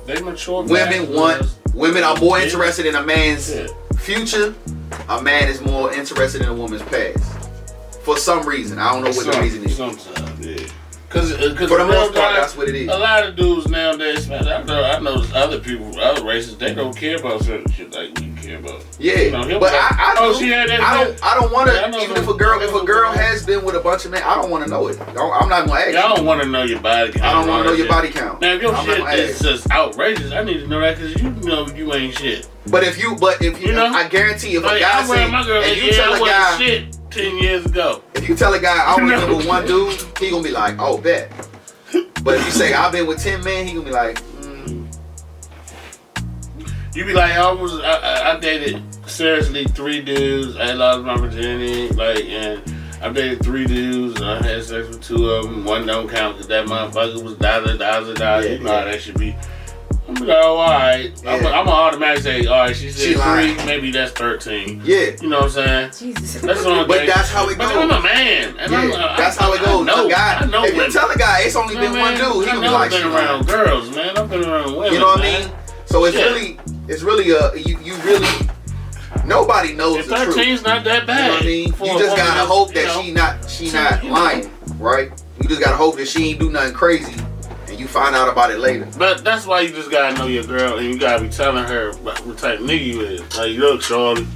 They mature. Women are more interested in a man's future. A man is more interested in a woman's past. For some reason, I don't know what the reason is. Sometimes, yeah. Because for the most part, that's what it is. A lot of dudes nowadays, man, I know other people, other races, they don't care about certain shit like we care about. Yeah, you know, but I don't want to. Even if a girl has been with a bunch of men, I don't want to know it. I'm not gonna ask. I don't want to know your body count. I don't want to know your body count. Now, if your shit is just outrageous, I need to know that because you know you ain't shit. But if you know, I guarantee if a guy say, and you tell a guy shit 10 years ago. If you tell a guy I only been with one dude, he gonna be like, oh, bet. But if you say I've been with 10 men, he gonna be like, You be like, I dated seriously 3 dudes. I lost my virginity, and I dated 3 dudes. And I had sex with 2 of them. One don't count because that motherfucker was $. Yeah, you know how that should be. I'm like, oh, alright. Yeah. I'm gonna automatically say, alright, she said 3, maybe that's 13. Yeah. You know what I'm saying? Jesus. That's what but that's how it goes. I'm a man. And that's how it goes. I know if you tell a guy it's only been one dude, he gonna be like, I've been around girls, man. I've been around women. You know what I mean? So it's really you really nobody knows the truth. 13's not that bad. You know what I mean? You just gotta hope that she not lying, right? You just gotta hope that she ain't do nothing crazy. And you find out about it later. But that's why you just gotta know your girl and you gotta be telling her what type of nigga you is. Like, look, shorty,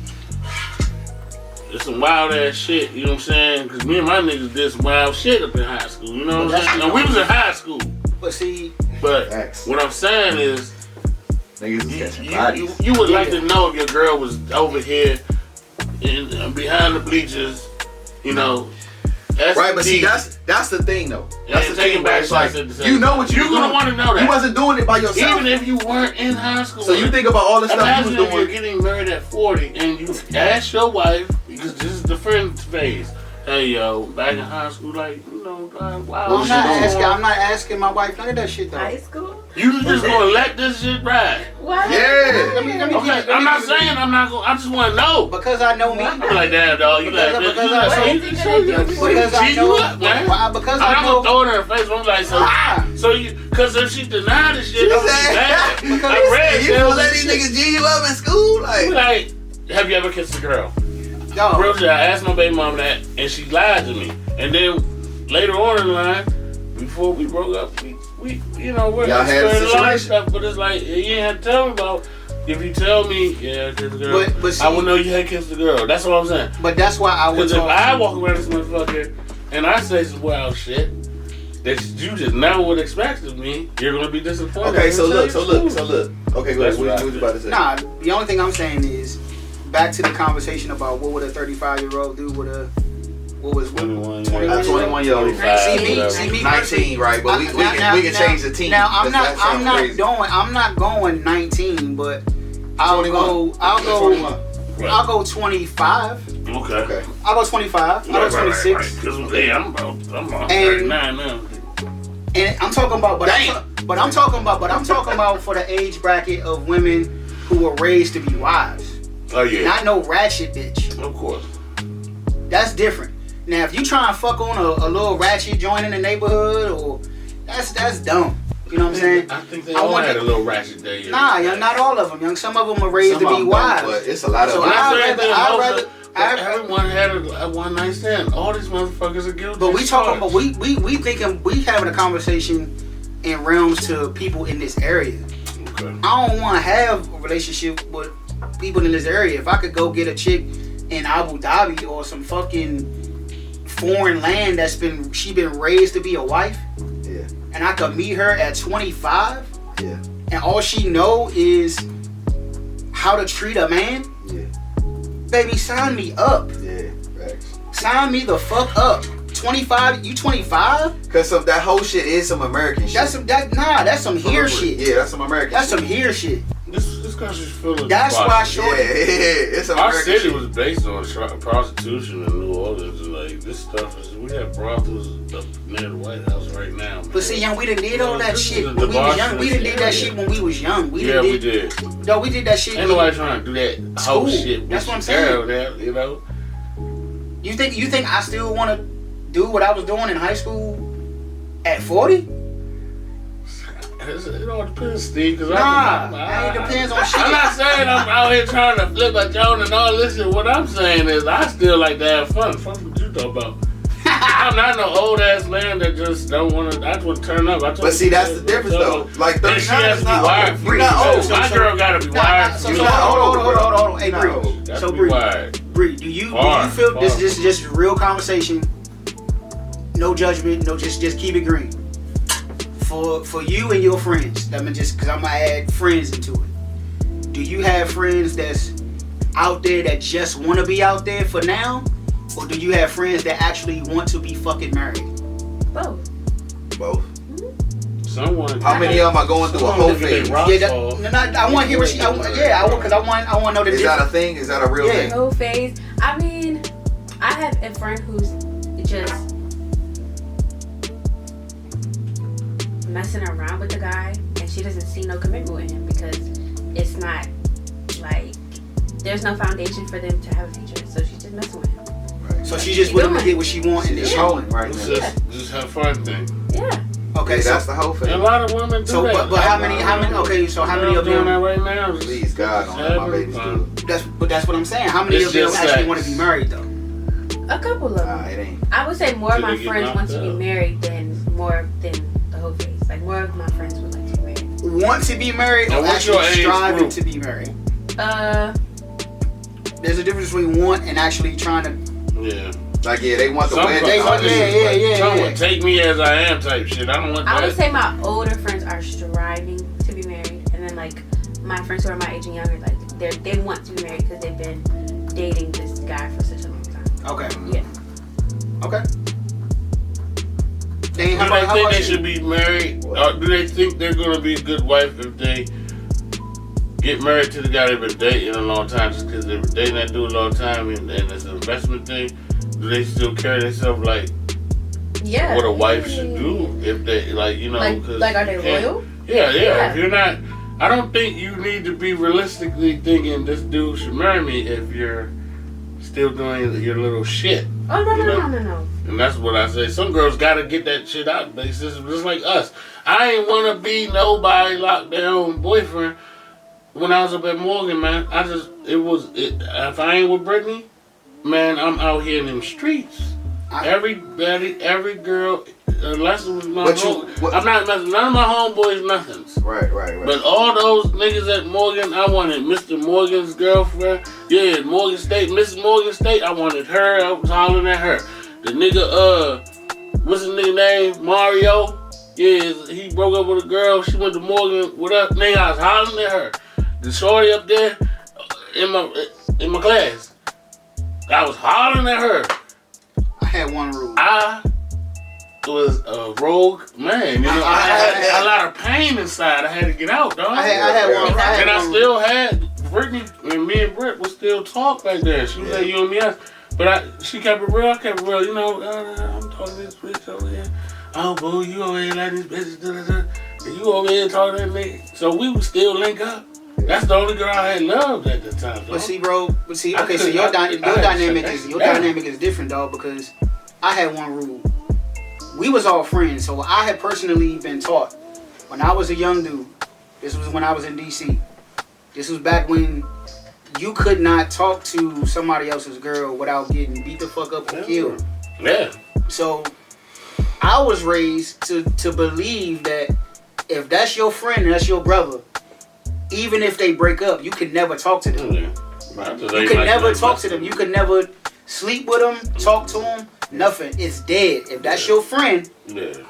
it's some wild ass shit, you know what I'm saying? Because me and my niggas did some wild shit up in high school, you know what I'm saying? And we was in high school. But what I'm saying is, you would like to know if your girl was over here behind the bleachers, you know. Right, but see, that's the thing though. That's the thing. It's like, you know what you're gonna want to know that. You wasn't doing it by yourself, even if you weren't in high school. So you think about all the stuff you was doing. You're getting married at 40, and you ask your wife, because this is the friend phase. Hey yo, back in high school, like, you know, wow. I'm not asking my wife none of that shit though. High school? You just gonna let this shit ride? What? Yeah. I'm not saying I'm not gonna. I just want to know. Because I know me. I'm like, damn, dog. You like this? Because I know. Because I'm not gonna throw it in her face. I'm like, so you, because if she denied this shit, I'm bad. You gonna let these niggas G you up in school? Like, have you ever kissed a girl? No. Real shit, I asked my baby mom that, and she lied to me. And then later on in the line, before we broke up, we you know, we're explaining a lot of stuff, but it's like, you ain't have to tell me about. If you tell me, yeah, I kissed a girl, but see, I would know you had kissed a girl. That's what I'm saying. But that's why I would. Because if I walk around this motherfucker and I say some wild shit that you just never would expect of me, you're gonna be disappointed. Okay, so look. Okay, go ahead. What you about to say? Nah, the only thing I'm saying is, back to the conversation about what would a 35-year-old do with a, what was 21-year-old. See me 19, right? But we can change the team. Now I'm not going 19, but I'll go 25. Okay. I'll go 25. I'll go 26. Right. I'm 39 now. And I'm talking about, but I'm talking about for the age bracket of women who were raised to be wives. Oh yeah. Not no ratchet bitch. Of course. That's different. Now, if you try and fuck on a little ratchet joint in the neighborhood, or that's dumb. You know what I'm saying? I think they all had a little ratchet day. Nah, young, not all of them. Young, some of them are raised to be wives. But it's a lot of. So everyone had a one night stand. All these motherfuckers are guilty. But we talking about we having a conversation in realms to people in this area. Okay. I don't want to have a relationship with people in this area. If I could go get a chick in Abu Dhabi or some fucking foreign land she been raised to be a wife, yeah, and I could meet her at 25, yeah, and all she know is how to treat a man, yeah, baby, sign me up. Yeah, facts. Sign me the fuck up. 25, you 25? Cause that whole shit is some American shit. That's some here shit. Yeah, that's some American. That's shit. some here shit. This country's full of. That's why shorty. Yeah, it's some Our American city shit. was based on prostitution in New Orleans. And like this stuff is, we have brothels up near the White House right now. Man. But see, young, we done did all that shit when we was young. We done did that shit when we was young. We did. No, we did that shit. Ain't nobody trying to do that whole shit. That's what I'm saying. There, you know. You think I still want to do what I was doing in high school at 40? It all depends, Steve. Cause it depends on shit. I'm not saying I'm out here trying to flip a joint and all this shit. What I'm saying is, I still like to have fun. Fuck what you talking about. I'm not no old ass man that just don't want to. I just want to turn up. But see, that's the difference though. Like 39 is not old. You're not old. My girl gotta be wired. Hold on. Hey, Bree. So Bree, do you feel this is just real conversation? No judgment. No, just keep it green. For you and your friends, I mean, just because I'm gonna add friends into it. Do you have friends that's out there that just want to be out there for now? Or do you have friends that actually want to be fucking married? Both. Someone. How many of them are going through a whole phase? I want to hear what she. Because I want to know the difference. Is that a thing? Is that a real thing? Whole phase. I mean, I have a friend who's just messing around with the guy, and she doesn't see no commitment with him because it's not like there's no foundation for them to have a future. So she's just messing with him. So she just willing to get what she wants and just holding right now. Just have fun thing. Yeah. Okay, that's the whole thing. A lot of women do that. But how many? Okay, so how many of them? Doing that right now? Please God, don't let my babies do it. That's what I'm saying. How many of them actually want to be married though? A couple of them. It ain't. I would say more of my friends want to be married than the whole phase. Like more of my friends would like to be married. Want to be married or actually striving to be married? There's a difference between want and actually trying to. Yeah. Like they want the wedding. Yeah. Take me as I am type shit. I don't want that. I would say my older friends are striving to be married, and then like my friends who are my age and younger, like they want to be married because they've been dating this guy for such a long time. Okay. Yeah. Okay. Do they think they should be married? Or do they think they're gonna be a good wife if they get married to the guy they've been dating a long time just because they've been dating that dude a long time and it's an investment thing? Do they still carry themselves like what a wife should do if they like are they loyal? Yeah. If you're not, I don't think you need to be realistically thinking this dude should marry me if you're still doing your little shit. Oh no. And that's what I say. Some girls gotta get that shit out. It's just like us. I ain't wanna be nobody locked down boyfriend. When I was up at Morgan, man, if I ain't with Brittany, man, I'm out here in them streets. Every girl, unless it was my I'm not messing. None of my homeboys, nothings. Right. But all those niggas at Morgan, I wanted Mr. Morgan's girlfriend. Yeah, Morgan State, Mrs. Morgan State. I wanted her. I was hollering at her. The nigga, what's his nigga name? Mario. Yeah, he broke up with a girl. She went to Morgan. What up, nigga? I was hollering at her. The shorty up there in my class. I was hollering at her. I had one rule. I was a rogue man. You know, I had a lot of pain inside. I had to get out, dog. I had one. And I still had Brittany, and me and Britt would still talk like that. She was like, you and me, but she kept it real. I kept it real. You know, I'm talking to this bitch over here. Oh, boo, you over here like these bitches, and you over here talking to me. So we would still link up. That's the only girl I had loved at the time. Dog. But see, okay, so your dynamic is different, dog, because I had one rule. We was all friends, so I had personally been taught when I was a young dude. This was when I was in DC. This was back when you could not talk to somebody else's girl without getting beat the fuck up or killed. Yeah. So I was raised to believe that if that's your friend and that's your brother, even if they break up, you could never talk to them. You could never talk to them. You could never sleep with them, talk to them, nothing. It's dead. If that's your friend,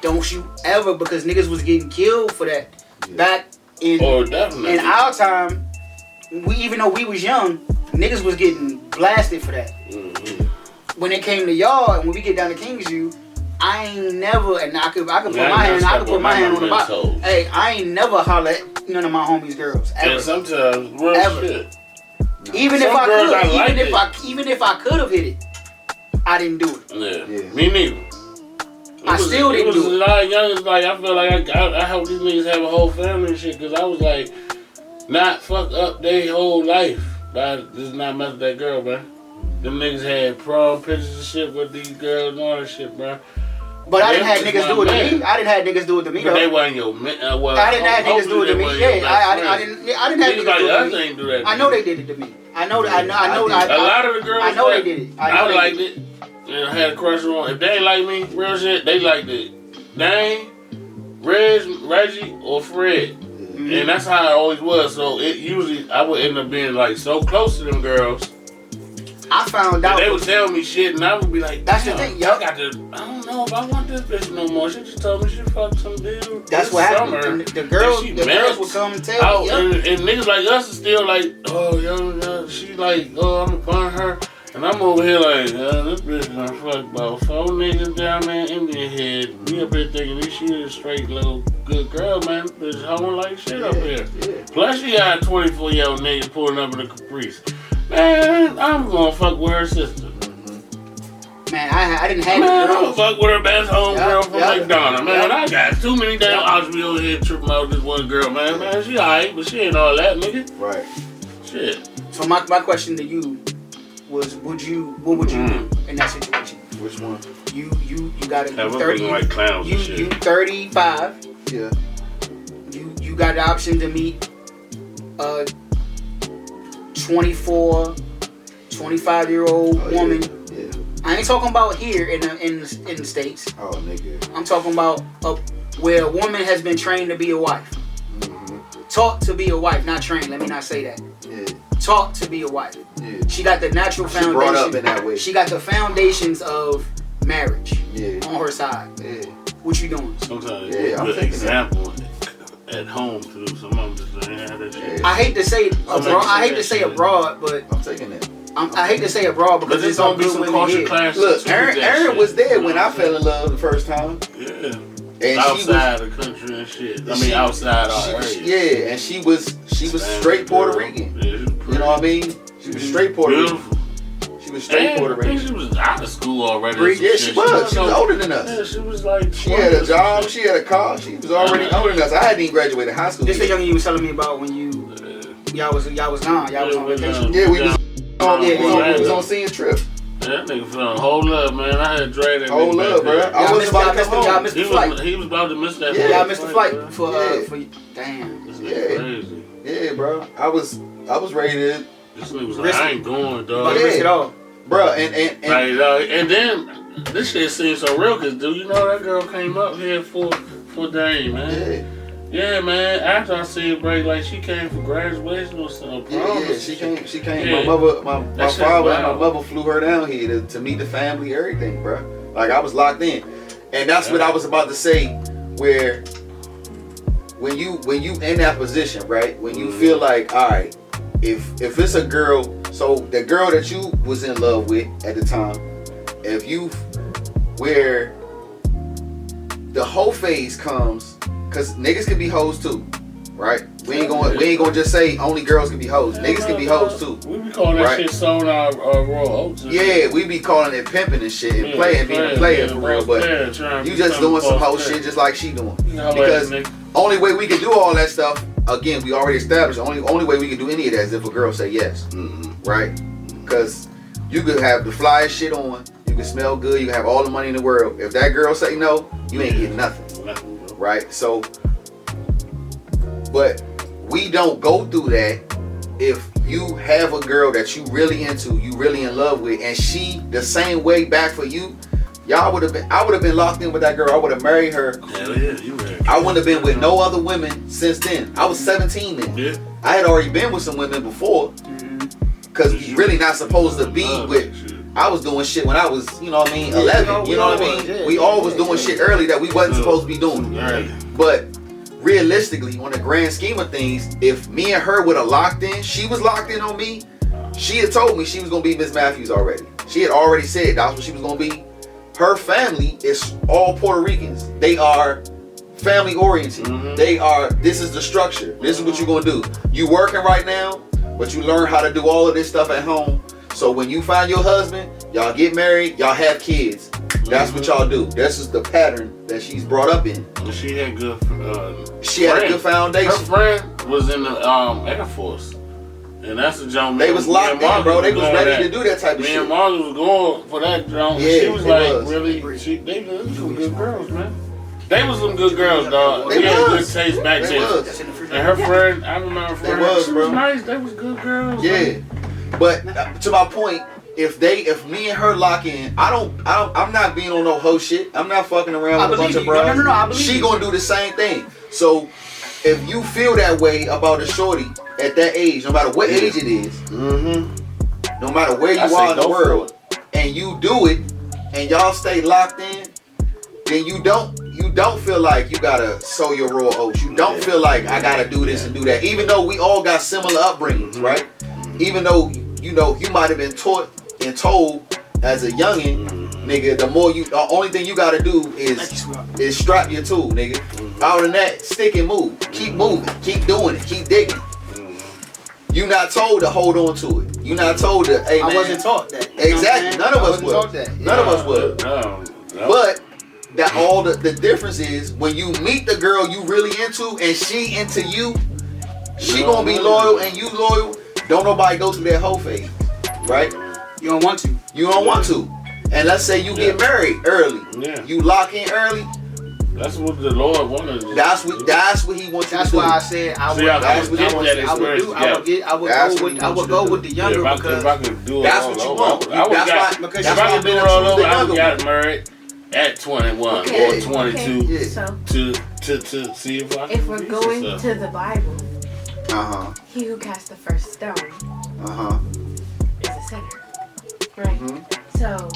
don't you ever, because niggas was getting killed for that. Back in our time, even though we was young, niggas was getting blasted for that. Mm-hmm. When it came to y'all, and when we get down to Kingsview, I ain't never, and I could put my hand on the bottle. Hey, I ain't never holler at none of my homies' girls ever. And sometimes real shit. Even if I could have hit it, I didn't do it. Yeah. Me neither. I still didn't do it. It was a lot of youngins, like, I feel like I helped these niggas have a whole family and shit, because I was like, not fuck up their whole life. But this is not mess with that girl, man. Them niggas had prom pictures and shit with these girls and all that shit, bro. But I didn't have niggas do it to me. I didn't have niggas do it to me. But they wasn't your man. I didn't have niggas do it to me. Yeah, I didn't have niggas do it to me. Ain't do that. I know they did it to me. I know. A lot of the girls. I know they did it. I liked it. And I had a crush on. If they ain't like me, real shit, they liked it. Dane, Reggie, or Fred. Mm-hmm. And that's how it always was. So it usually I would end up being like so close to them girls. I found out they would tell me shit, and I would be like, "That's the thing, yo. I don't know if I want this bitch no more." She just told me she fucked some dude. That's what happened. The girls would come and tell me. And niggas like us is still like, "Oh, yo, she like, oh, I'm gonna burn her," and I'm over here like, "This bitch done fucked about 4 niggas down there in Indian head." Me up here thinking this shit is a straight little good girl, man. This bitch hoeing like shit up here. Yeah. Plus, she got a 24-year-old nigga pulling up in a Caprice. Man, I'm gonna fuck with her sister. Man, I didn't have I'm gonna fuck with her best homegirl from McDonald's. Man, I got too many damn options over here tripping out this one girl, man. Man, she alright, but she ain't all that, nigga. Right. Shit. So my question to you was, what would you do in that situation? Which one? You got a 30. Like clowns you 35. Yeah. You got the option to meet 24, 25-year-old woman. Yeah. I ain't talking about here in the States. Oh, nigga. I'm talking about where a woman has been trained to be a wife. Mm-hmm. Taught to be a wife, not trained. Let me not say that. Yeah. Taught to be a wife. Yeah. She got the natural foundation. Brought up in that way. She got the foundations of marriage on her side. Yeah. What you doing? Sometimes it's a good example at home to do some of them just ain't have that shit. I hate to say abroad. I hate to say abroad, but I'm taking it. I hate to say abroad because it's gonna be some culture clash. Look, Aaron was there when I fell in love the first time. Yeah. And outside the country and shit. Outside our area. Yeah, and she was straight Puerto Rican. Yeah, you know what I mean? She was straight Puerto Rican. She was straight Puerto Rican. I think she was out of school already. Yeah, she was. She was older than us. Yeah, she was like. She had a job. She had a car. She was already older than us. I hadn't even graduated high school. This the young you was telling me about when y'all was gone. Y'all was on vacation. Yeah, we was on scene trip. Yeah, that nigga feeling hold up, man. I had Dre that hold up, bro. I was about to come home. Y'all missed the flight. He was about to miss that. Yeah, y'all missed the flight for damn. This nigga crazy. Yeah, bro. I was ready to. This nigga was like, I ain't going, dog. Risk it all. Bro, and then this shit seems so real, cause dude, you know that girl came up here for Dame, man. Yeah, man. After I see her break, like she came for graduation or something. Yeah, she came. Yeah. My father and my mother flew her down here to meet the family, everything, bro. Like I was locked in, and that's what I was about to say. Where when you in that position, right? When you feel like, all right, if it's a girl, so the girl that you was in love with at the time, where the whole phase comes. Cause niggas can be hoes too, right? We ain't gonna just say only girls can be hoes. Niggas can be hoes too. We be calling that shit sewing our raw oats. Yeah, we be calling it pimping and shit and being a player for real. But you just doing some hoe shit just like she doing. Because only way we can do all that stuff, again, we already established. Only way we can do any of that is if a girl say yes, right? Because you could have the flyest shit on, you can smell good, you can have all the money in the world. If that girl say no, you ain't getting nothing. Right? So, but we don't go through that if you have a girl that you really into, you really in love with, and she the same way back for you. I would have been locked in with that girl. I would have married her. Hell yeah, you married. I wouldn't have been with no other women since then. I was 17 then. Yeah. I had already been with some women before. Cause you're really not supposed to be with. I was doing shit when I was, 11. You know what I mean? We all was doing shit early that we wasn't supposed to be doing. Right. But realistically, on the grand scheme of things, if me and her would have locked in, she was locked in on me. She had told me she was gonna be Miss Matthews already. She had already said that's what she was gonna be. Her family is all Puerto Ricans. They are family oriented. This is the structure. This is what you're gonna do. You working right now, but you learn how to do all of this stuff at home. So when you find your husband, y'all get married, y'all have kids. That's what y'all do. This is the pattern that she's brought up in. She had good. She had a good foundation. Her friend was in the Air Force. And that's the jump. They was locked in, bro. They was ready to do that type of shit. Me and Marley was going for that jump. Yeah, she was like, really? They was some good girls, man. They was some good girls, dog. They had was. good taste back then. And her friend, I remember her friend. She was nice. They was good girls. Yeah, but to my point, if me and her lock in, I'm not being on no hoe shit. I'm not fucking around with a bunch of bros. No, she gonna do the same thing. So if you feel that way about a shorty at that age, no matter what age it is, no matter where you are in the world, and you do it, and y'all stay locked in, then you don't feel like you gotta sow your raw oats. You don't feel like I gotta do this and do that. Even though we all got similar upbringings, right? Even though you might have been taught and told as a youngin', nigga, the only thing you gotta do is strap your tool, nigga. Other than that, stick and move. Keep moving. Keep doing it. Keep digging. You not told to hold on to it. You not told to, hey man. I wasn't taught that. Exactly. None of us would. None of us would. But that all the difference is when you meet the girl you really into and she into you, she gonna be loyal and you loyal. Don't nobody go through that whole phase, right? You don't want to. You don't want to. And let's say you get married early. Yeah. You lock in early. That's what the Lord wanted. That's what he wants you to do. That's why I said I would go with the younger because if I could do it that's all what you over, want. If I could do it all over, I would got married at 21 or 22 to see if I. If we're going to the Bible, he who cast the first stone is a sinner, right? So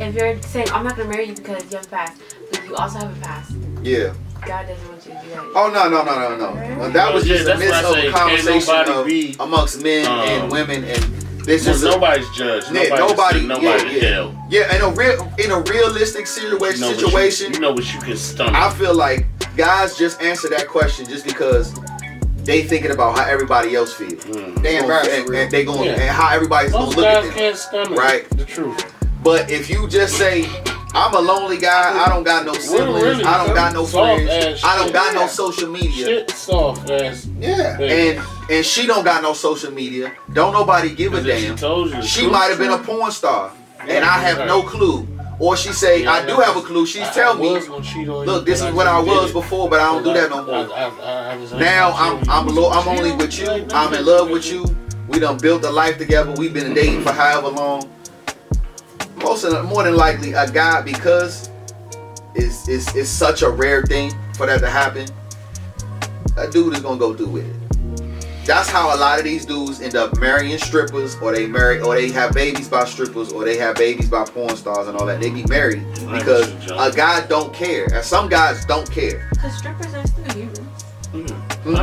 if you're saying I'm not gonna marry you because you have a past, but you also have a past, God doesn't want you to do that. Oh no. Well, that was just a midst of a conversation amongst men and women, and this is nobody's judged. Nobody hell. Yeah, in a realistic situation, you know what you can stomach. I feel like guys just answer that question just because they thinking about how everybody else feels. They embarrassed and they going and how everybody's gonna look at them. Can't stomach right? The truth. But if you just say, I'm a lonely guy, I don't got no siblings, I don't got no friends, I don't got no social media. Shit soft ass. Yeah. And she don't got no social media. Don't nobody give a damn. She might have been a porn star. And I have no clue. Or she say, I do have a clue. She's telling me, look, this is what I was before, but I don't do that no more. Now I'm only with you. I'm in love with you. We done built a life together. We've been dating for however long. More than likely, a guy, because it's such a rare thing for that to happen, a dude is gonna go through with it. That's how a lot of these dudes end up marrying strippers, or they have babies by strippers, or they have babies by porn stars and all that. They be married because a guy don't care, and some guys don't care. Because strippers are still humans. I know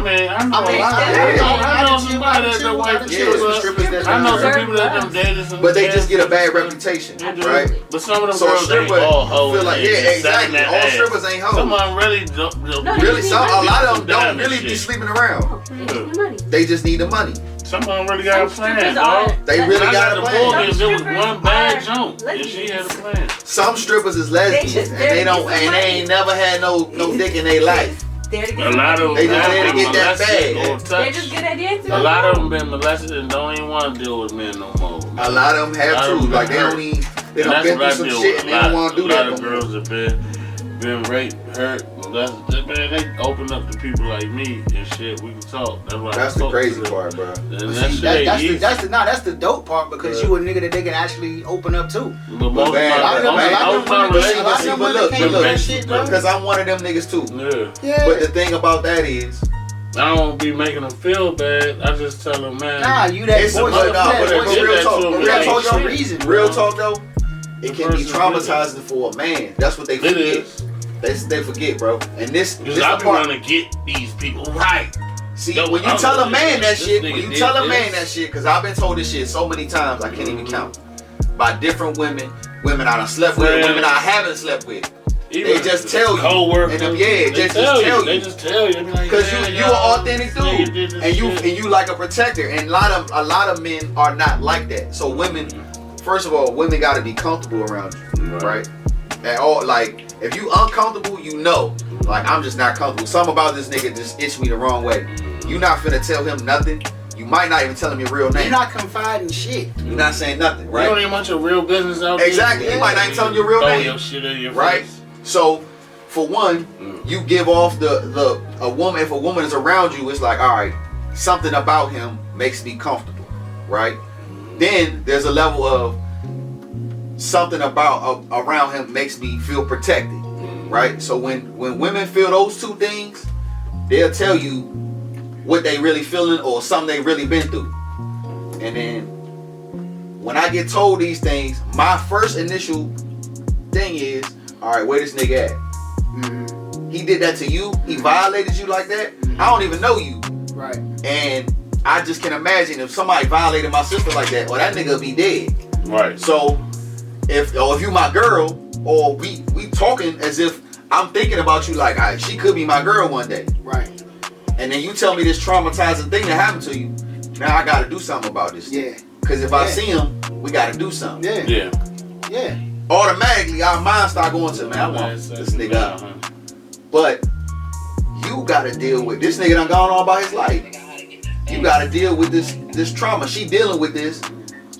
somebody that white strippers. I know some people that them dated, but they just get a bad reputation, right? But some of them girls ain't all hoes. Feel like, exactly. All strippers ain't hoes. Some of them really don't. A lot of them don't really be sleeping around. They just need the money. Some of them really got a plan, dog. They really got a plan. If it was one bad jump, and she had a plan. Some strippers is lesbians, and they ain't never had no dick in their life. A lot of them they just there to get that bag. They're just good at dancing. A lot of them been molested and don't even want to deal with men no more. A lot of them have too. Like they don't been through some shit and they don't want to do that no more. A lot of girls have been raped, hurt. Man, they open up to people like me and shit. We can talk. That's the crazy part, bro. That's the dope part because you a nigga that they can actually open up to. But look, because I'm one of them niggas too. Yeah. But the thing about that is, I don't be making them feel bad. I just tell them, man. Nah, you that voice. Real talk though, it can be traumatizing for a man. That's what they forget. They forget, bro. And this I be trying to get these people right. See, when you tell a man that shit, because I've been told this shit so many times, I can't even count. By different women I done slept with, women I haven't slept with. They just tell you. Co-workers. They just tell you. They just tell you. Because you an authentic dude, and you like a protector. And a lot of men are not like that. So women, first of all, women got to be comfortable around you, right? At all, like if you uncomfortable, you know, like I'm just not comfortable. Something about this nigga just itch me the wrong way. You not finna tell him nothing. You might not even tell him your real name. You're not confiding shit. You're not saying nothing, right? You don't even want your real business out there. Exactly. You might not even tell him your real name. Your shit in your right? face. So, for one, you give off a woman. If a woman is around you, it's like, all right, something about him makes me comfortable, right? Then there's a level of something about around him makes me feel protected, right? So when women feel those two things, they'll tell you what they really feeling or something they really been through. And then when I get told these things, my first initial thing is, all right, where this nigga at? He did that to you? He violated you like that? I don't even know you. Right. And I just can imagine if somebody violated my sister like that, or that nigga be dead. Right. So if you my girl, or we talking as if I'm thinking about you like, all right, she could be my girl one day. Right. And then you tell me this traumatizing thing that happened to you. Now I gotta do something about this. Yeah. Because if I see him, we gotta do something. Yeah. Yeah. Yeah. Automatically, our mind start going to, man, I want this nigga out. But you gotta deal with this nigga done gone on by his life. You gotta deal with this trauma. She dealing with this.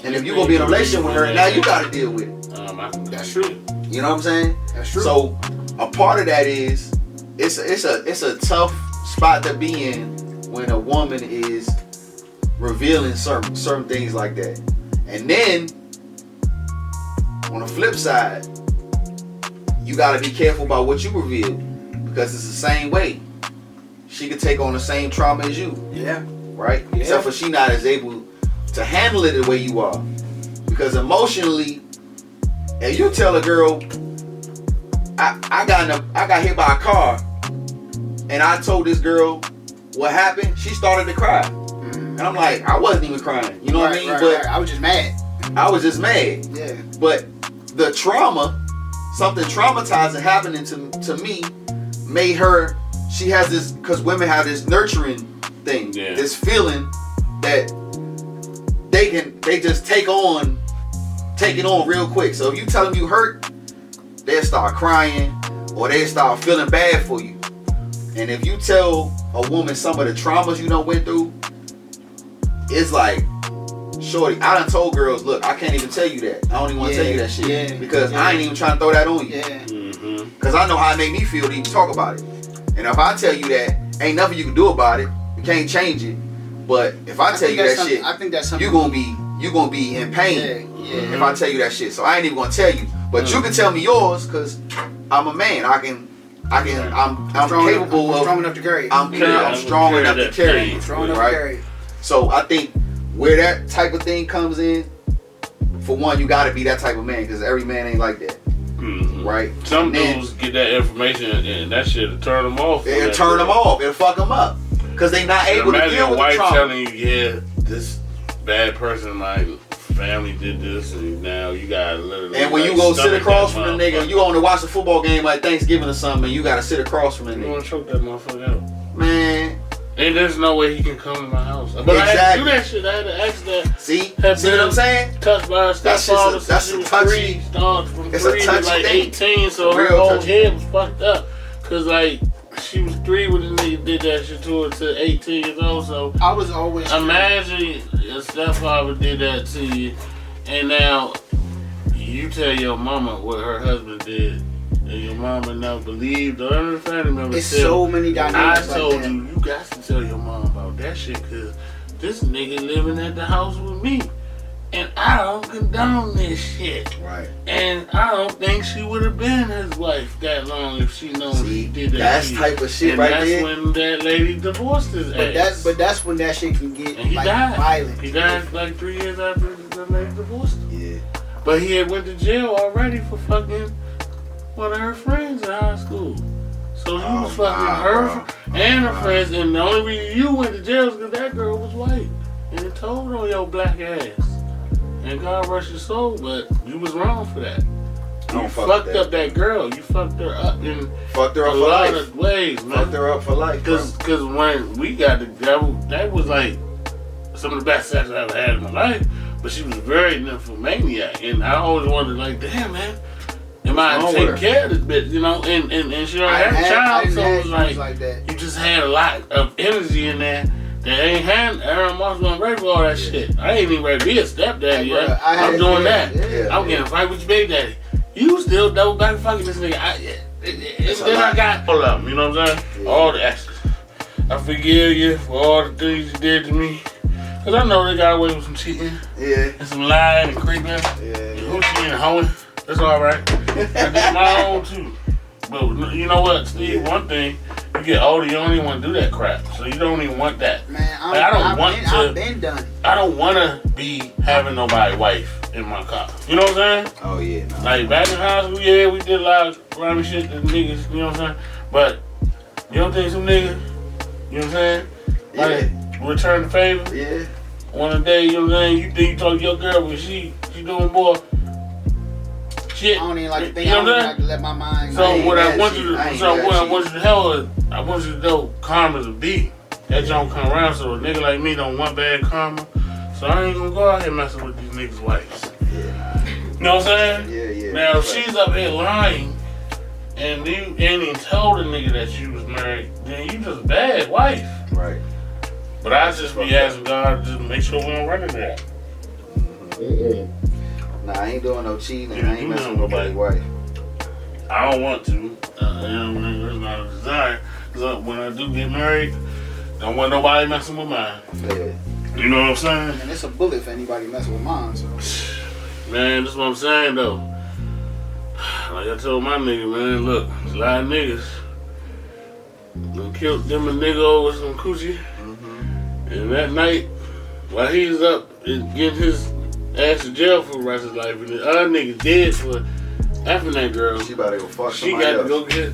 And if you gonna be in a relationship with her, now you gotta deal with it. That's true. You know what I'm saying? That's true. So a part of that is it's a tough spot to be in when a woman is revealing certain things like that. And then on the flip side, you gotta be careful about what you reveal, because it's the same way. She could take on the same trauma as you. Yeah. Right? Yeah. Except for she not as able to handle it the way you are. Because emotionally, if you tell a girl, I got hit by a car, and I told this girl what happened, she started to cry. And I'm like, I wasn't even crying. You know what I mean? But I was just mad. I was just mad. Yeah. But the trauma, something traumatizing happening to me, made her, she has this, because women have this nurturing thing, this feeling that they just take it on real quick. So if you tell them you hurt, they'll start crying or they start feeling bad for you. And if you tell a woman some of the traumas you done went through, it's like, shorty, I done told girls, look, I can't even tell you that. I don't even want to tell you that shit because I ain't even trying to throw that on you. Yeah. Because I know how it made me feel to even talk about it. And if I tell you that, ain't nothing you can do about it. You can't change it. But if I tell you that shit, I think that's something you gonna be in pain if I tell you that shit. So I ain't even gonna tell you. But you can tell me yours, because I'm a man. I'm capable of. Strong enough to carry. I'm strong enough to carry it. Strong enough to carry it. So I think where that type of thing comes in, for one, you gotta be that type of man, because every man ain't like that. Right? Some dudes get that information and that shit'll turn them off. It'll turn them off. It'll fuck them up. Because they not able to deal with the trauma. Imagine a wife telling you, this bad person, my family did this, and now you gotta literally. And when you go sit across from the nigga, you want to watch a football game like Thanksgiving or something, and you gotta sit across from the nigga. You want to choke that motherfucker out. Man. And there's no way he can come to my house. But exactly. I had to do that shit. I had to ask that. See what I'm saying? Touched by her stepfather since she was three. From 3 to like 18, so her whole head was fucked up. Cause like she was 3 when the nigga did that shit to her to 18 years old. So I was always imagine your stepfather did that to you, and now you tell your mama what her husband did. And your mama never believed, or other family members. It's so many dynamics. I told you, you got to tell your mom about that shit, cause this nigga living at the house with me, and I don't condone this shit. Right. And I don't think she would have been his wife that long if she known he did that. That's type of shit right there. And that's when that lady divorced his ass. But that's when that shit can get and he died. Violent. He died like 3 years after the lady divorced him. Yeah. But he had went to jail already for fucking one of her friends in high school. So he was fucking her and her friends, and the only reason you went to jail is because that girl was white. And it told on your black ass. And God rest your soul, but you was wrong for that. You fucked up that girl. You fucked her up in a lot of ways, man. Fucked her up for life. Cause when we got together, that was like some of the best sex I ever had in my life. But she was very nymphomaniac, and I always wondered, like, damn, man. Am I taking care of this bitch, you know? And she already had a child, so it was like that. You just had a lot of energy in there They ain't had Aaron Moss wasn't ready for all that shit. I ain't even ready to be a stepdaddy yet. I'm doing that. I'm getting fight with your baby daddy. You still double back fucking this nigga. Then I got all of them, you know what I'm saying? All the extras. I forgive you for all the things you did to me. Cause I know they got away with some cheating. Yeah. And some lying and creeping. Yeah. And hoochie and hoeing. That's alright. I did my own too. But you know what, Steve? One thing, you get older, you don't even want to do that crap. So you don't even want that. Man, I've been done. I don't want to be having nobody's wife in my car. You know what I'm saying? Oh yeah. No. Like back in high school, yeah, we did a lot of grimy shit to niggas. You know what I'm saying? But you don't think some nigga, you know what I'm saying? Like return the favor. Yeah. One day, you know what I'm saying? You think you talk to your girl, but she doing more. Shit. I don't even like to think. I don't even like to let my mind. So what I want you to hell is, I want you to know karma's a beat. That don't come around, so a nigga like me don't want bad karma. So I ain't gonna go out here messing with these niggas' wives. Yeah. You know what I'm saying? Yeah. Now if she's up here lying and you ain't even told the nigga that you was married, then you just a bad wife. Right. But I just be asking God to just make sure we don't run into that. Nah, I ain't doing no cheating and I ain't messing with nobody's wife. I don't want to. You know, it's not a desire. Cause when I do get married, don't want nobody messing with mine. Yeah. You know what I'm saying? And it's a bullet if anybody messing with mine. So. Man, that's what I'm saying though. Like I told my nigga, man, look, there's a lot of niggas done killed them a nigga over some coochie. And that night, while he's up getting his ass to jail for the rest of his life, and the other nigga dead for effing that girl. She about to go fuck She somebody got to else. go get.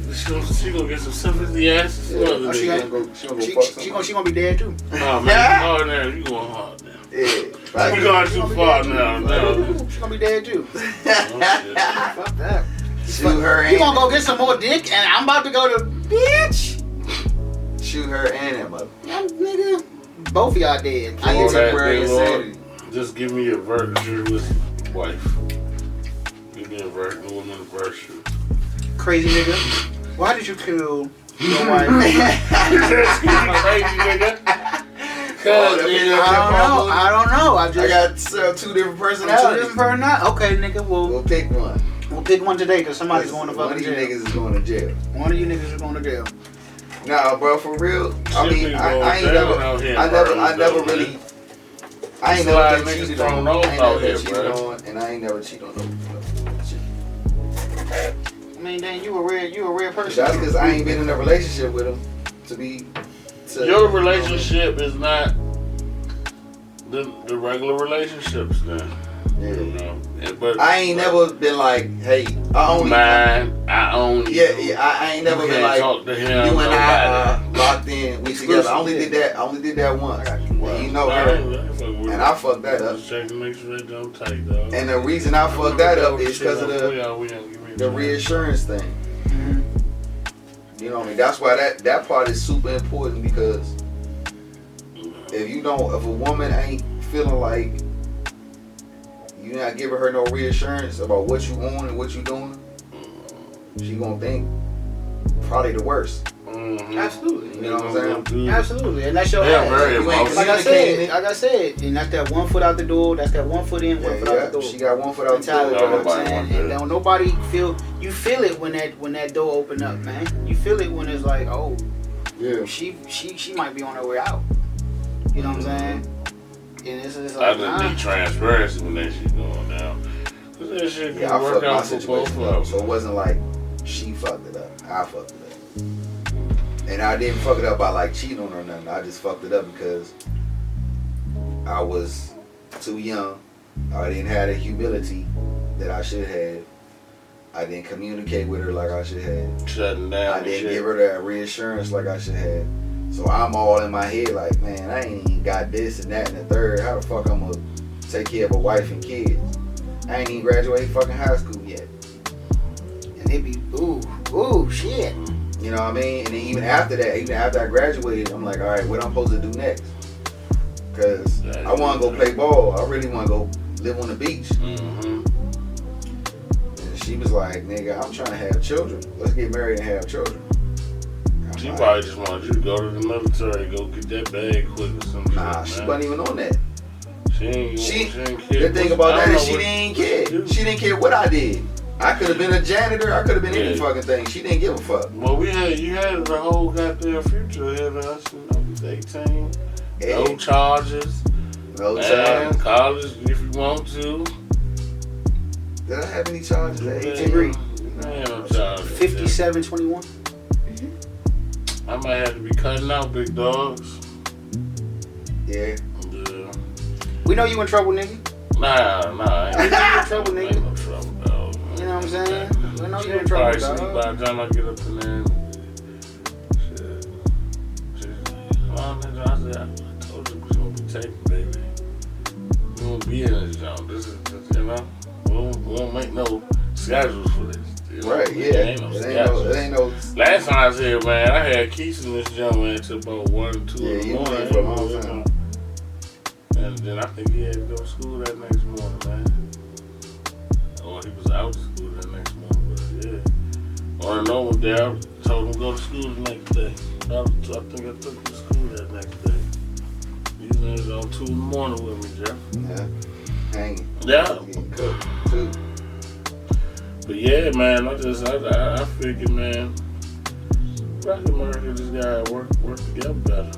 She gonna get some sympathy ass. Yeah. She gonna be dead too. Oh man, you hard now. You going hard now. Yeah. You going too far now. She gonna be dead too. Oh, shit. Fuck that. Shoot her. You gonna go get some more dick, and I'm about to go to bitch. Shoot her and that mother. Nigga, both of y'all dead. I get temporary insanity. Just give me a virtuous wife. Give me a woman virtue. Crazy nigga. Why did you kill your wife? Crazy nigga. I don't know. I got two different personalities. Okay, nigga. We'll pick one. We'll pick one today because somebody's going to fucking jail. One of you niggas is going to jail. One of you niggas is going to jail. Nah, bro, for real. I mean, I ain't never really. I ain't never been cheated on. And I ain't never cheated on no shit. I mean, Dan, you a real person. That's because I ain't been in a relationship with him. Your relationship is not the regular relationships, then. Yeah. You know? But I ain't never been like, hey, I own mine. I own you. Yeah. I ain't never been like, talk to him, you and I locked in. We together. I only did that once. And you know her. And I fucked that up. Check to make sure they don't tight, dog. And the reason I fucked that up is because of the reassurance thing. Mm-hmm. You know what I mean? That's why that part is super important, because if a woman ain't feeling like you not giving her no reassurance about what you own and what you doing, she gonna think probably the worst. Mm-hmm. Absolutely. You know what I'm saying? Absolutely. And that's your like I said, and that's that 1 foot out the door, that's that 1 foot in, 1 foot out the door. She got 1 foot out the door. You know what I'm saying? And don't nobody feel it when that door open up, man. You feel it when it's like, oh, yeah, she might be on her way out. You know what I'm saying? And it's like, I just need transparency when that shit going down. Cause that shit can work out for both of them. So it wasn't like she fucked it up. I fucked it up. And I didn't fuck it up by like cheating on her or nothing. I just fucked it up because I was too young. I didn't have the humility that I should have. I didn't communicate with her like I should have. Shutting down. I didn't give her that reassurance like I should have. So I'm all in my head like, man, I ain't even got this and that and the third. How the fuck I'm gonna take care of a wife and kids? I ain't even graduated fucking high school yet. And they be, ooh, shit. You know what I mean? And then even after I graduated, I'm like, all right, what I'm supposed to do next? Because I want to go play ball. I really want to go live on the beach. Mm-hmm. And she was like, nigga, I'm trying to have children. Let's get married and have children. She probably just wanted you to go to the military, go get that bag quick or something. Nah, she wasn't even on that. She didn't care. The thing about that is she didn't care. She didn't care what I did. I could have been a janitor. I could have been any fucking thing. She didn't give a fuck. Well, you had the whole goddamn future ahead of us. You know, you 18, no charges. No charges. College if you want to. Did I have any charges at 18? Agree. No charges. 57-21. I might have to be cutting out big dogs. Yeah. We know you in trouble, nigga. Nah. We know you in trouble, nigga. Ain't no trouble, dog. You know what I'm saying? We know you in trouble, dog. By the time I get up in there, shit. I told you we was gonna be taping, baby. We won't be in this joint. This is just, you know, we won't make no schedules for this. You know? Right, yeah. It ain't no schedules. It ain't no. Last time I was here, man, I had keys in this joint, man, till about 1 or 2 in the you morning. went for a long time. And then I think he had to go to school that next morning, man. Or he was out of school that next morning, but yeah. Or no one there, I told him to go to school the next day. I think I took him to school that next day. These niggas on 2 in the morning with me, Jeff. Yeah. Hanging. Yeah. Getting cooked, too. But yeah, man, I figured, man, Rock America just gotta work together better.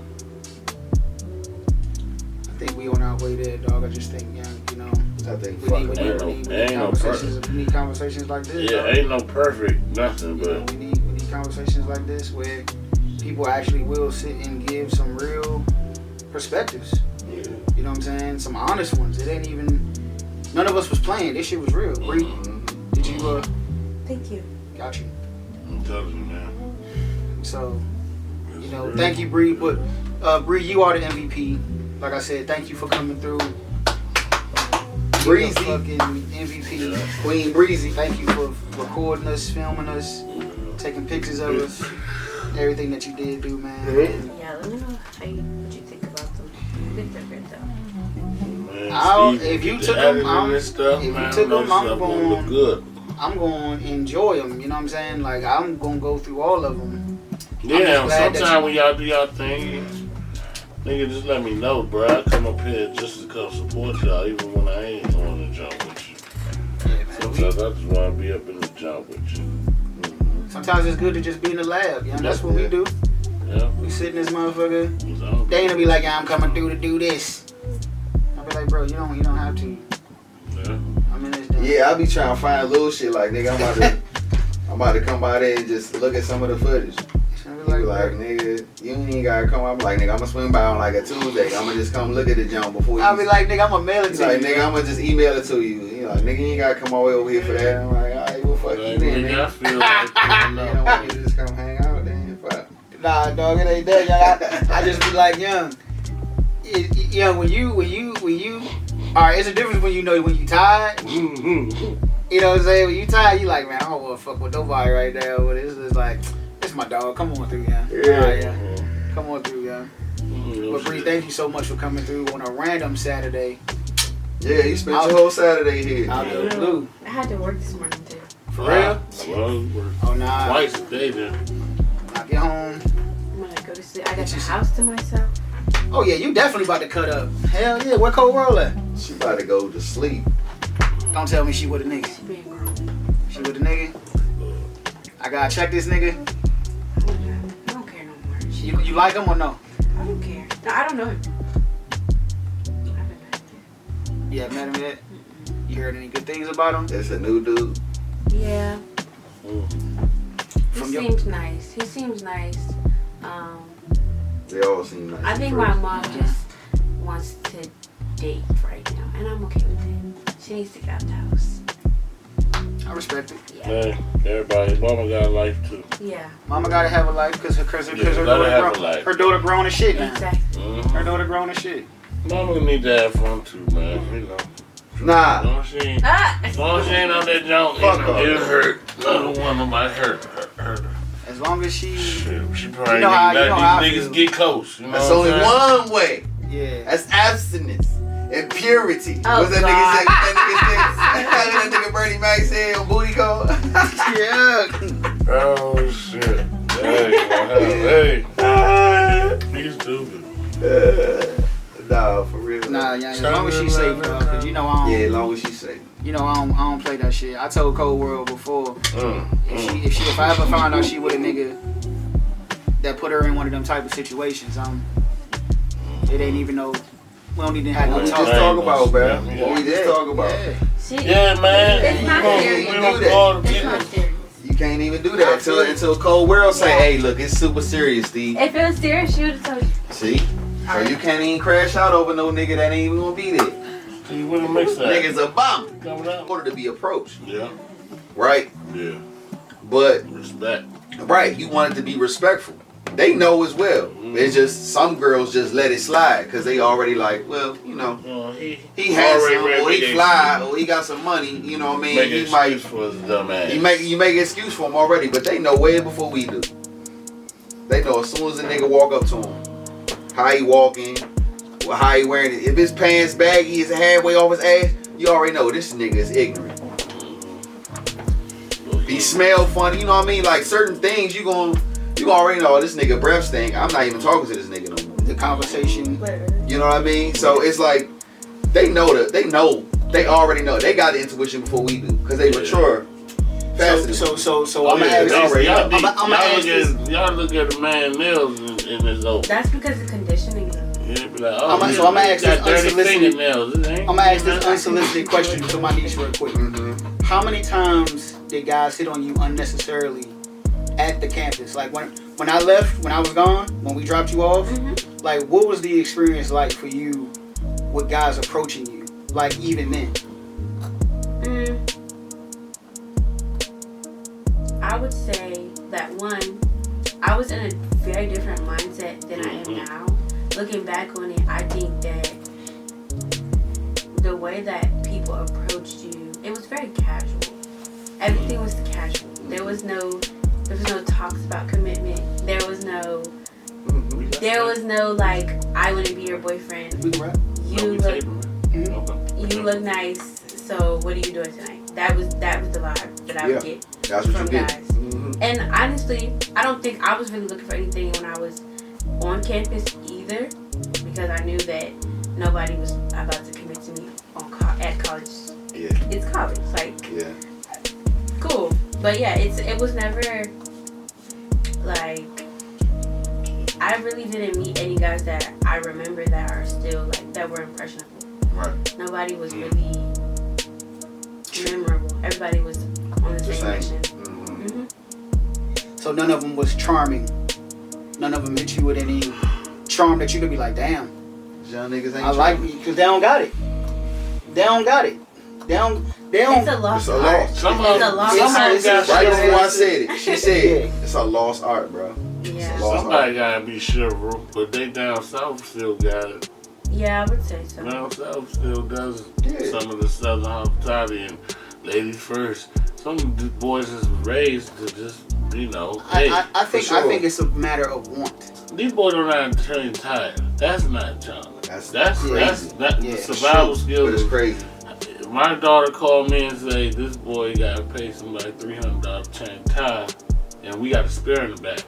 I think we on our way there, dog. I just think, you know, I think we need conversations like this. Yeah, dog. ain't no perfect nothing, but you know, we need conversations like this where people actually will sit and give some real perspectives. yeah. You know what I'm saying? Some honest ones. It ain't even. None of us was playing. This shit was real. Bree, did you? Thank you. Got you. I'm telling you, man. So, you know, thank you, Bree. But Bree, you are the MVP. Like I said, thank you for coming through. Breezy. Fucking MVP. Yeah. Queen Breezy. Thank you for recording us, filming us, taking pictures of us, everything that you did do, man. Yeah, let me know what you think about them. They're good though. Man, if you took them, I'm going to enjoy them. You know what I'm saying? Like, I'm going to go through all of them. Yeah, sometimes when y'all do y'all thing, nigga, just let me know, bro. I come up here just to come support y'all, even when I ain't on the jump with you. Yeah, man. Sometimes I just want to be up in the jump with you. Sometimes it's good to just be in the lab. You know, that's what we do. Yeah. We sit in this motherfucker. They gonna be like, yeah, I'm coming through to do this. I'll be like, bro, you don't have to. Yeah. I'm in this damn. Yeah, I be trying to find little shit like, nigga, I'm about to come by there and just look at some of the footage. Like, nigga, you ain't even gotta come. I'm like, nigga, I'm gonna swing by on like a Tuesday. I'm gonna just come look at the jump before you. I'll be like, nigga, I'm gonna mail it to you. Like, nigga, I'm gonna just email it to you. You know, nigga, you ain't gotta come all the way over here for that. I'm like, alright, well, fuck you then, nigga. I feel like You don't want me to just come hang out then? Fuck. Nah, dog, it ain't that, young. I just be like, young. Young, when you. Alright, it's a difference when you know when you tired. You know what I'm saying? When you tired, you like, man, I don't wanna fuck with nobody right now. But it's just like, it's my dog. Come on through, yeah. Yeah. Come on through, yeah. But Bree, thank you so much for coming through on a random Saturday. Yeah, you spent your whole Saturday here. Out of the blue. I had to work this morning too. For real? Well, Oh, nah. twice a day then. When I get home. I'm gonna go to sleep. I got the house to myself. Oh, yeah, you definitely about to cut up. Hell yeah, where Cold Roll at? She about to go to sleep. Don't tell me she with a nigga. She being grown. She with a nigga? I gotta check this nigga. I don't care no more. You like him or no? I don't care. No, I don't know him. I haven't met him Yeah, met him yet? You heard any good things about him? It's a new dude. yet. Yeah. He From your- seems nice. He seems nice. They all seem nice. I think my mom just wants to date right now, and I'm okay with it. She needs to get out the house. I respect it. Yeah. Hey, everybody, mama got a life too. Yeah. Mama gotta have a life because her gotta have a life. her daughter grown as shit now. Exactly. Her daughter grown as shit. Mama need to have fun too, man. You know. Nah. As long as she ain't on that jump, Fuck her. it hurt. Another one might hurt her. As long as she. She probably You know how- let you know how I these feel. niggas get close. You know That's what only I'm saying? one way. Yeah. That's abstinence and purity. Oh, What's that God. nigga say? That nigga Bernie Mac said on Booty Call? Yeah. Oh shit. Hey. He's stupid. Nah, for real. Nah, yeah, as long as she's safe, bro. Cause you know I don't. Yeah, as long as she's safe. You know I don't play that shit. I told Cold World before. If I ever found out she with a nigga that put her in one of them type of situations, it ain't even no. We don't even have no talk. Just talk about, bro. What we just talk about. Yeah, man. It's not serious. You can't even do that until Cold World say, "Hey, look, it's super serious, Steve." If it was serious, she would have told you. See, so you can't even crash out over no nigga that ain't even gonna be there. You wouldn't mix that. Niggas a bump Coming up. in order to be approached. Yeah. Right. Yeah. But Respect. right, you want it to be respectful. They know as well. It's just some girls just let it slide because they already like, well, you know, he handsome or he fly or he got some money. You know what I mean? Make he might for his dumb ass. you make an excuse for him already, but they know way before we do. They know as soon as a nigga walk up to him, how he walking, or how he wearing it. If his pants baggy, his halfway off his ass, you already know this nigga is ignorant. He smell funny, you know what I mean? Like certain things you already know this nigga breath stink. I'm not even talking to this nigga no more. The conversation. You know what I mean? So it's like they already know. They got the intuition before we do because they mature faster. So I'm gonna ask this. Y'all look at the man nails in his own. That's because of conditioning. Yeah, be like, I'm gonna ask this unsolicited. I'm gonna ask this unsolicited question to my niece real quick. How many times did guys hit on you unnecessarily at the campus? Like when I left, when I was gone, when we dropped you off, like what was the experience like for you with guys approaching you? Like even then? I would say that one, I was in a very different mindset than I am now. Looking back on it, I think that the way that people approached you, it was very casual. Everything was casual. There was no talks about commitment. There was no like, I want to be your boyfriend. You look nice. So what are you doing tonight? That was the vibe that I would get from guys. And honestly, I don't think I was really looking for anything when I was on campus either, because I knew that nobody was about to commit to me at college. Yeah. It's college, like cool. But yeah, it was never like, I really didn't meet any guys that I remember that are still like, that were impressionable. Right. Nobody was really memorable. Everybody was on the same mission. So none of them was charming. None of them hit you with any charm that you could be like, damn. Young niggas ain't I like me because they don't got it. They don't. It's a lost art. It's a lost art. Right before I said it, she said it's a lost art, bro. Yeah. Somebody gotta be chivalrous, but they down south still got it. Yeah, I would say so. Down south still does some of the southern hospitality and ladies first. Some of the boys is raised to just, you know. I think it's a matter of want. These boys don't know how to turn tired. That's not charming. That's survival skills. But it's crazy. My daughter called me and said, this boy got to pay somebody $300 to change tire, and we got a spare in the back.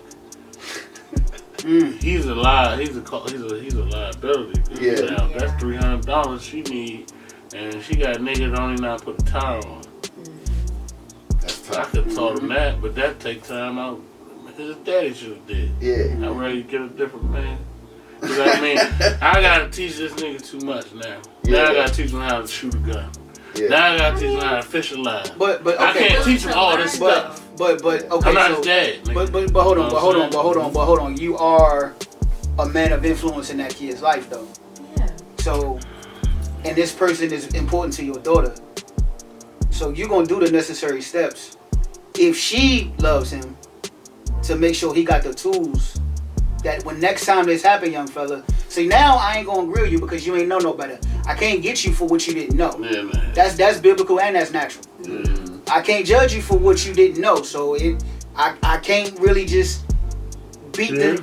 He's a liability. That's $300 she need, and she got niggas only not put a tire on. That's tough. I could have taught him that, but that take time out. His daddy should have did. Yeah. I'm ready to get a different man. Cause I mean, I gotta teach this nigga too much now. Now I gotta teach him how to shoot a gun. Yeah. Now I gotta teach him how to fish a line. But okay. I can't teach him all this stuff. But okay. I'm not his dad. But hold on. You are a man of influence in that kid's life, though. Yeah. So, and this person is important to your daughter. So you're gonna do the necessary steps if she loves him to make sure he got the tools that when next time this happen, young fella. See, now I ain't gonna grill you because you ain't know no better. I can't get you for what you didn't know. Yeah, man. That's biblical and that's natural. I can't judge you for what you didn't know. So I can't really just beat the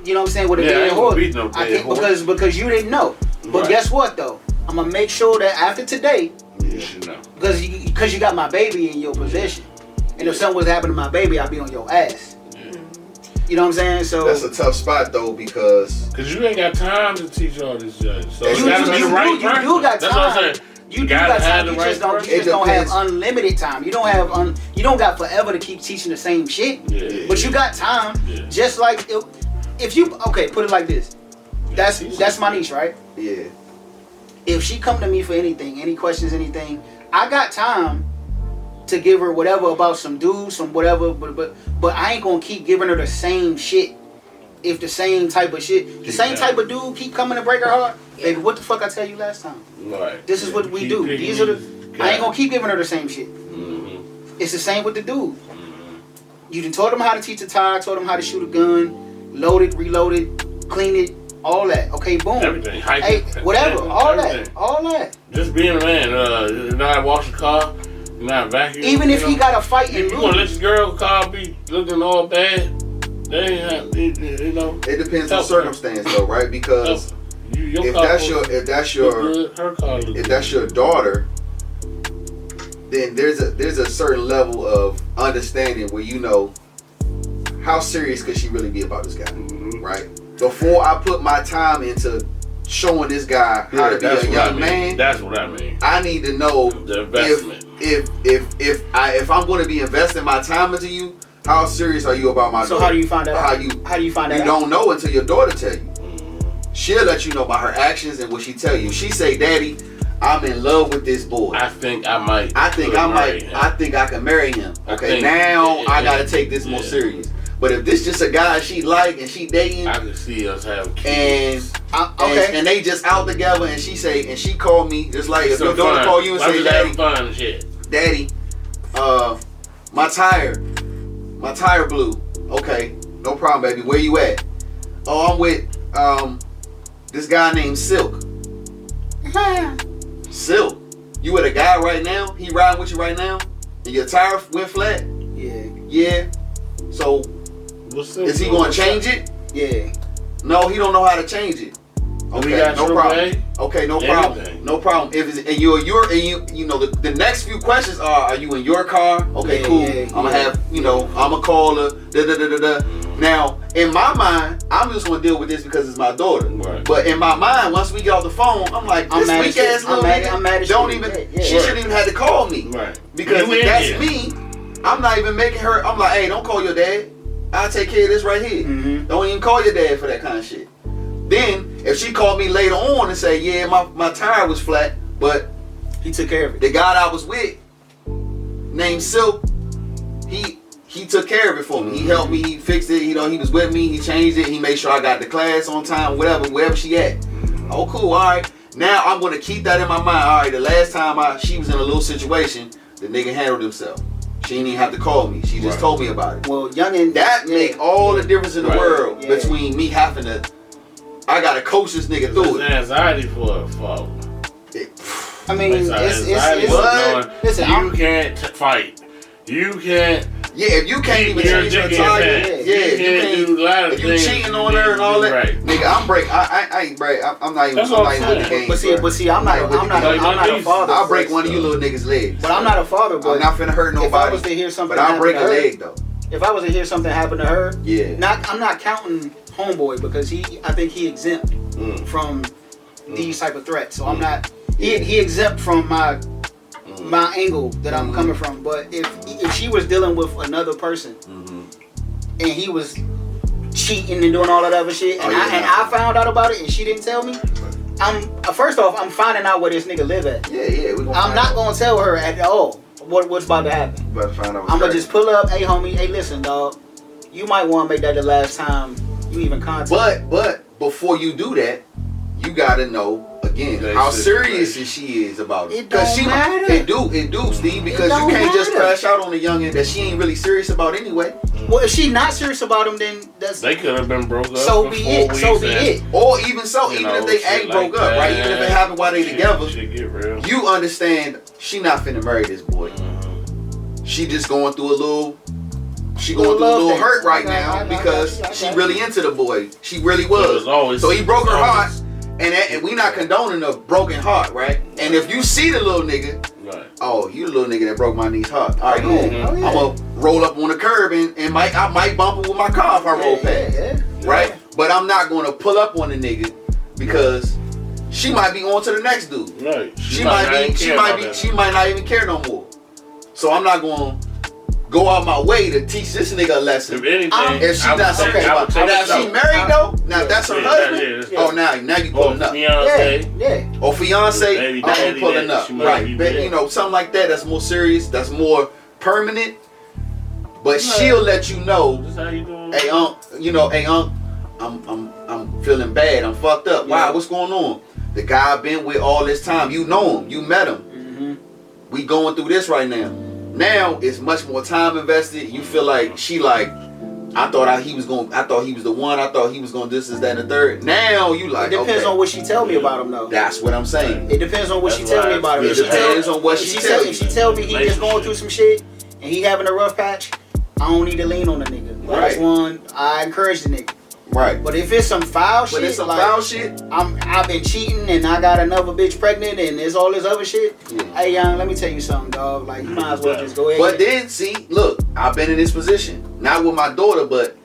you know what I'm saying, with a dead horse. I can't because you didn't know. But guess what though? I'm gonna make sure that after today, you should know. Because you got my baby in your possession. And if something was happening to my baby, I'd be on your ass. You know what I'm saying? So that's a tough spot though because you ain't got time to teach all this judge. So you gotta be the right person. You do got time. That's what I'm saying. You got time. You just don't have unlimited time. You don't have you don't got forever to keep teaching the same shit. Yeah. But you got time. Yeah. Just like if you put it like this. That's my niece, right? Yeah. If she come to me for anything, any questions, anything, I got time to give her whatever about some dudes, some whatever. But I ain't gonna keep giving her the same shit. If the same type of shit, the same type of dude keep coming to break her heart, baby, what the fuck I tell you last time? Right. This is what we do. These are I ain't gonna keep giving her the same shit. Mm-hmm. It's the same with the dude. Mm-hmm. You done taught him how to teach a tire, taught him how to shoot a gun, load it, reload it, clean it, all that. Okay, boom. Everything. Hey, whatever. All that. Just being a man. You know how to wash a car. You know how to vacuum. Even if he got a fight and you wanna let your girl car be looking all bad? They have, you know. It depends on circumstance though, right? Because if that's your daughter, then there's a certain level of understanding where you know how serious could she really be about this guy, right? Before I put my time into showing this guy how to be a young man, that's what I mean. I need to know the investment. If I'm going to be investing my time into you. How serious are you about my daughter? So how do you find out? How do you find out? You don't know until your daughter tell you. She'll let you know by her actions and what she tell you. She say, "Daddy, I'm in love with this boy. I think I might. I think I can marry him." Okay, I gotta take this more serious. But if this just a guy she like and she dating, I can see us having kids. And they just out together and she called me just like if your daughter call you and say, Daddy, my tire blew. Okay, no problem, baby. Where you at? Oh, I'm with this guy named Silk. Silk, you with a guy right now? He riding with you right now? And your tire went flat? Yeah. So, is he gonna change it? Yeah. No, he don't know how to change it. Okay, no problem. Okay, no problem. No problem. If it's, and you know the next few questions are you in your car? Okay, cool. I'm gonna have I'm gonna call her. Now, in my mind, I'm just gonna deal with this because it's my daughter. Right. But in my mind, once we get off the phone, I'm like, this weak ass little nigga don't even. She shouldn't even have to call me. Right. Because if that's me, I'm not even making her. I'm like, hey, don't call your dad. I'll take care of this right here. Mm-hmm. Don't even call your dad for that kind of shit. Then, if she called me later on and say, yeah, my tire was flat, but he took care of it. The guy I was with, named Silk, he took care of it for me. He helped me, he fixed it, he was with me, he changed it, he made sure I got to class on time, wherever she at. Oh, cool, all right. Now, I'm going to keep that in my mind. All right, the last time she was in a little situation, the nigga handled himself. She didn't even have to call me. She just told me about it. Well, youngin', that make all the difference in the world between me having to. I gotta coach this nigga through it. Anxiety for a fault. I mean, it's listen, you can't fight. You can't. Yeah, if you can't even change your tire, if you cheating on her and all that, right. Nigga, I'm break. I ain't break. I'm not even with the game. But see, I'm not a father. I'll break one of you little niggas' legs. But I'm not a father. But I'm not finna hurt nobody. If I was to hear something, but I'll break a leg though. If I was to hear something happen to her, I'm not counting homeboy because I think he exempt from these type of threats. So I'm not. He exempt from my angle that I'm coming from. But if she was dealing with another person and he was cheating and doing all that other shit, and I found out about it and she didn't tell me, first off I'm finding out where this nigga live at. I'm not gonna tell her at all what's about to happen. I'm gonna just pull up, hey homie, hey listen dog, you might want to make that the last time you even contact. But before you do that, you gotta know again how serious she is about it. It don't matter. It do, Steve, because you can't just crash out on a youngin' that she ain't really serious about anyway. Well, if she not serious about him, then they could have been broke up. So be it. Or even so, even if they ain't broke up, right? Even if it happened while they together, you understand she not finna marry this boy. She just going through a little. She going through a little hurt right now because she really into the boy. She really was. So he broke her heart. And we not condoning a broken heart, right? And if you see the little nigga Right. Oh, you little nigga that broke my niece's heart. All right, cool. Oh, yeah. I'm gonna roll up on the curb and I might bump him with my car if I roll past. Right? But I'm not gonna pull up on the nigga because she might be on to the next dude. Right. She might not even care no more. So I'm not gonna go out my way to teach this nigga a lesson. If anything, if she not okay, now if she married though, now if that's her husband. Oh, now you pulling up. Fiance. Or fiance, I'm pulling up. Right, but something like that. That's more serious. That's more permanent. But she'll let you know. Hey, I'm feeling bad. I'm fucked up. Wow, what's going on? The guy I've been with all this time. You know him. You met him. We going through this right now. Now it's much more time invested. You feel like I thought he was the one. I thought he was going to this, that, and the third. Now you like. It depends on what she tell me about him though. That's what I'm saying. It depends on what she tell me about him. It depends on what she tell me. If she tell me he just going through some shit and he having a rough patch, I don't need to lean on the nigga. That's one. I encourage the nigga. Right. But if it's some foul shit, I've been cheating and I got another bitch pregnant and there's all this other shit. Yeah. Hey, young, let me tell you something, dog. Like, you might as well just go ahead. But then, see, look, I've been in this position. Not with my daughter, but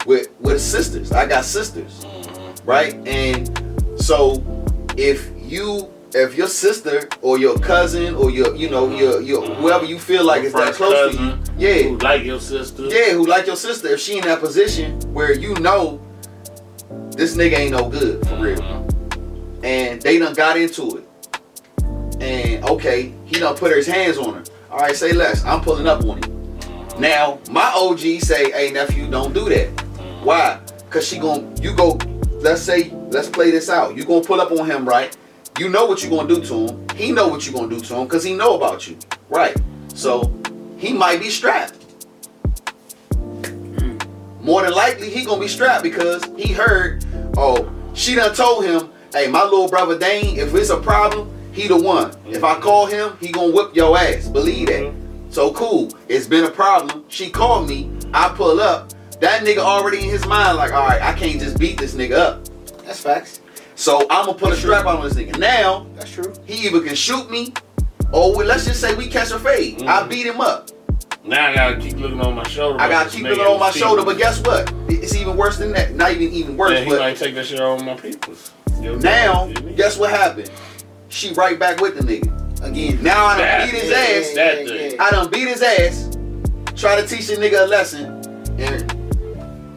with sisters. I got sisters. Right? And so, if your sister or your cousin or your whoever you feel like is that close to you, who like your sister, who like your sister, if she in that position where this nigga ain't no good for real, and they done got into it, and okay, he done put his hands on her. All right, say less. I'm pulling up on him. Now my OG say, hey nephew, don't do that. Why? Cause let's play this out. You gonna pull up on him, right? You know what you gonna do to him. He know what you gonna do to him because he know about you. Right. So he might be strapped. More than likely he gonna be strapped because he heard, she done told him, hey, my little brother Dane, if it's a problem, he the one. If I call him, he gonna whip your ass. Believe that. So cool. It's been a problem. She called me. I pull up. That nigga already in his mind like, all right, I can't just beat this nigga up. That's facts. So I'm gonna put a strap on this nigga. Now, that's true. He either can shoot me, or let's just say we catch a fade. I beat him up. Now I gotta keep looking on my shoulder. But guess what? It's even worse than that. Not even worse. He might take that shit on my peoples. Now, guess what happened? She right back with the nigga again. Now I done beat his ass. I done beat his ass. Try to teach the nigga a lesson, and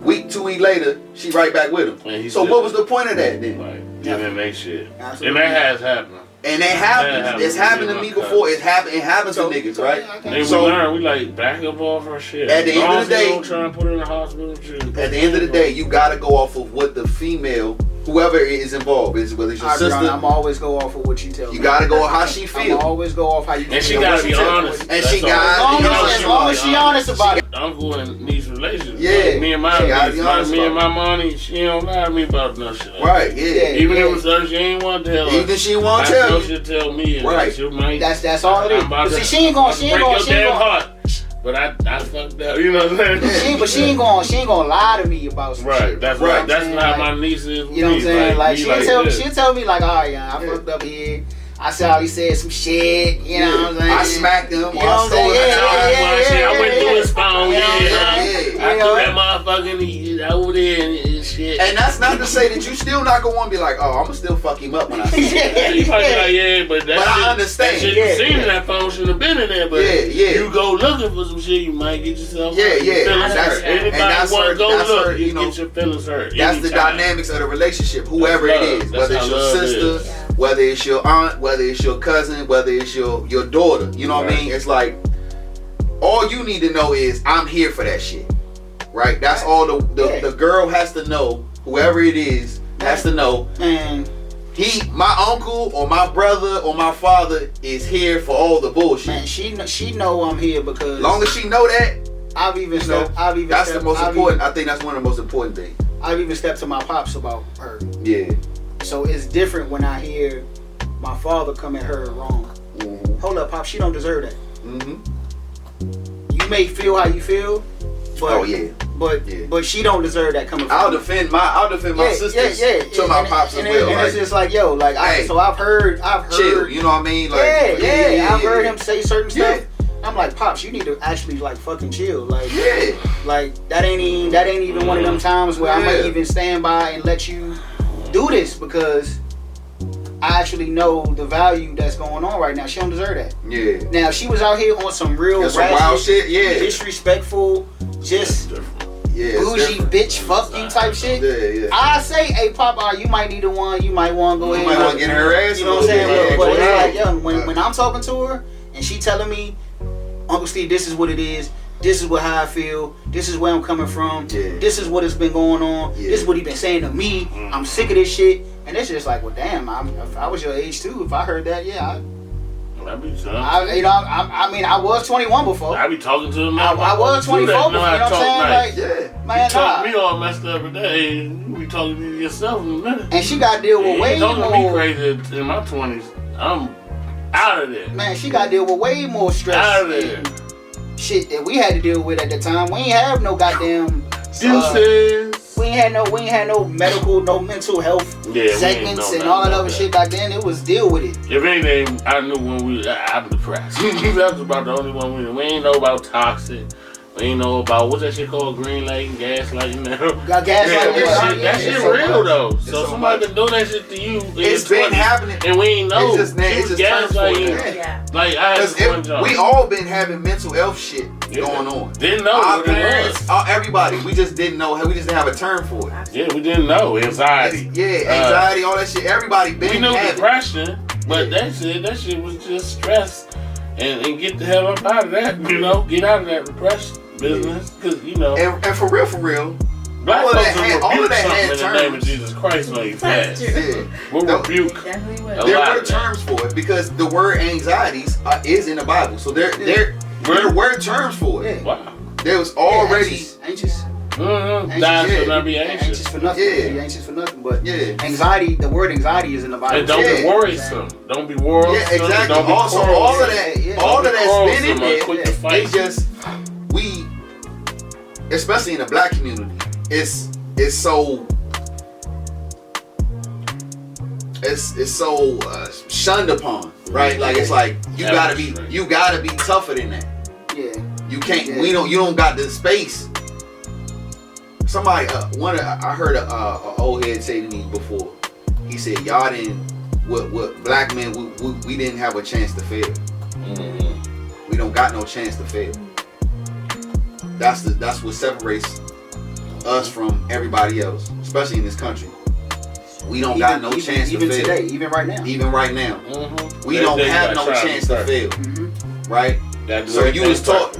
2 weeks later, she right back with him. So what was the point of that then? Right. MMA shit. Absolutely. And that has happened. And it happens. It's happened to me before. It happened to niggas, right? So we learn. We like back up off our shit. At the end of the day, trying to put her in the hospital. At the end of the day, you gotta go off of what the female, whoever is involved, whether it's your sister. I'm always go off of what you tell me. You gotta go off how she feel. I'm always go off how you feel. And she gotta be honest. And she gotta be honest. As long as she honest about it. Uncle in these relationships. Yeah. Like me and my money, she don't lie to me about no shit. Right, yeah. Even if it was something she ain't want to tell her. Even she won't tell you. She'll tell me. Right. That's all it is. See, she ain't gonna heart. But I fucked up, you know what I'm saying? She ain't gonna lie to me about some shit. That's right. That's how my niece is. You know what I'm saying? Like she'll tell me like, all right, I fucked up here. I saw he said some shit, you know what I'm saying? I smacked him. You know what I'm saying? I went through his phone, I threw that motherfucking over there and shit. And that's not to say that you still not gonna want to be like, I'm gonna still fuck him up when I see him. You probably like, but I understand. That shit you seen in that phone should have been in there, but you go looking for some shit, you might get yourself hurt. Anybody want to go look, you get your feelings hurt. That's the dynamics of the relationship, whoever it is, whether it's your sister, whether it's your aunt, whether it's your cousin, whether it's your daughter. You know what I mean? It's like, all you need to know is I'm here for that shit. Right? That's all the girl has to know, whoever it is has to know. My uncle or my brother or my father is here for all the bullshit. Man, she know I'm here because long as she know that, I think that's the most important. I think that's one of the most important things. I've even stepped to my pops about her. Yeah. So it's different when I hear my father come at her wrong. Mm-hmm. Hold up, Pop, she don't deserve that. Mm-hmm. You may feel how you feel, but But she don't deserve that coming from I'll defend my sisters to my pops as well. And it's just like, yo, like, so I've heard. Chill, you know what I mean? Like, I've heard him say certain stuff. I'm like, Pops, you need to actually like fucking chill. Like, like that ain't even one of them times where I might even stand by and let you do this, because I actually know the value that's going on right now. She don't deserve that. Yeah. Now, she was out here on some real wild shit, disrespectful, just bougie bitch fuck you type shit. Yeah. I say, hey, Papa, you might need one. You might want to go ahead. You might want to get her ass. You know what I'm saying? But it's like, yo, when I'm talking to her and she telling me, Uncle Steve, this is what it is. This is how I feel. This is where I'm coming from. Yeah. This is what has been going on. Yeah. This is what he been saying to me. I'm sick of this shit. And it's just like, well, damn. If I was your age too, if I heard that, I'd be I was 21 before. I be talking to him. I was 24 before. You know what I'm saying? Man, you talk me all messed up today. You be talking to yourself in a minute. And she got to deal with way more. Don't me crazy in my 20s. I'm out of there. Man, she got to deal with way more stress. Out of there. Shit that we had to deal with at the time. We ain't have no goddamn deuces. We ain't had no medical, no mental health segments and all that other shit back then. It was deal with it. If anything, I knew when I'm depressed. That was about the only one we ain't know about toxic. We ain't know about what's that shit called, green light and gas light now. Got gas light. That shit real though. So somebody been doing that shit to you. It's been happening, and we ain't know. It's just gas light. Like we all been having mental health shit going on. Didn't know. Our parents, everybody. We just didn't know. We just didn't have a term for it. Yeah, we didn't know. Anxiety. Anxiety, all that shit. Everybody been. We knew depression, but that shit was just stress. And get the hell up out of that, get out of that depression business, because and for real, black folks will rebuke something in the name of Jesus Christ when you fast. We'll rebuke. There were terms for it, because the word anxieties is in the Bible, so there were terms for it. Wow. There was already anxious. Dying should not be anxious. Anxious for nothing. Be anxious for nothing. But anxiety, the word anxiety is in the Bible. And don't be worrisome. Don't be worrisome. Yeah, exactly. Don't be also, all of that's been in there. It's just especially in the black community, it's so shunned upon, right? Like it's like you gotta be tougher than that. Yeah. You can't. You don't got the space. Somebody, I heard a old head say to me before. He said, "Y'all didn't. What black men we didn't have a chance to fail. Mm-hmm. We don't got no chance to fail. That's what separates us from everybody else, especially in this country. We don't got no chance to fail. Even today, even right now. Mm-hmm. We don't have no chance to fail. Mm-hmm. Right? So you was taught.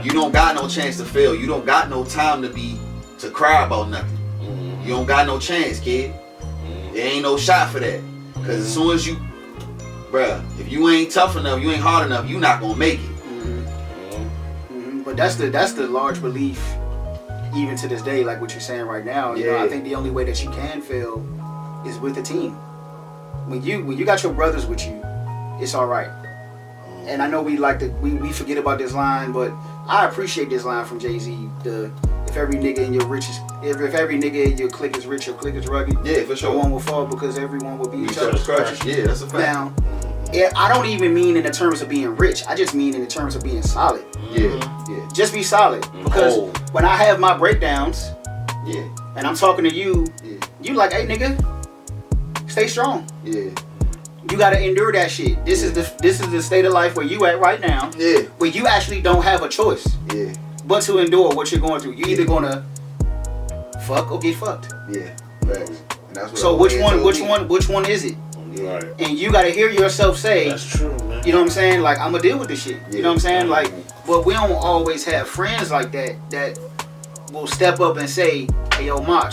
You don't got no chance to fail. You don't got no time to cry about nothing. Mm-hmm. You don't got no chance, kid. Mm-hmm. There ain't no shot for that. Cause as soon as if you ain't tough enough, you ain't hard enough, you not gonna make it. Mm-hmm. Mm-hmm. But that's the large belief, even to this day. Like what you're saying right now. You know, I think the only way that you can fail is with the team. When you got your brothers with you, it's all right. And I know we forget about this line, but I appreciate this line from Jay-Z. If every nigga in every nigga in your clique is rich, your clique is rugged. Yeah, for sure. One will fall because everyone will be each other's crutches. Yeah, that's a fact. Now, I don't even mean in the terms of being rich. I just mean in the terms of being solid. Yeah. Just be solid. Because when I have my breakdowns, and I'm talking to you, you like, hey nigga, stay strong. Yeah. You gotta endure that shit. This is the state of life where you at right now. Yeah. Where you actually don't have a choice. Yeah. But to endure what you're going through. You're either gonna fuck or get fucked. Yeah. Right. So which one is it? Right. And you gotta hear yourself say, that's true, man. You know what I'm saying? Like, I'm gonna deal with this shit. You know what I'm saying? Like, but we don't always have friends like that will step up and say, hey yo, Mach,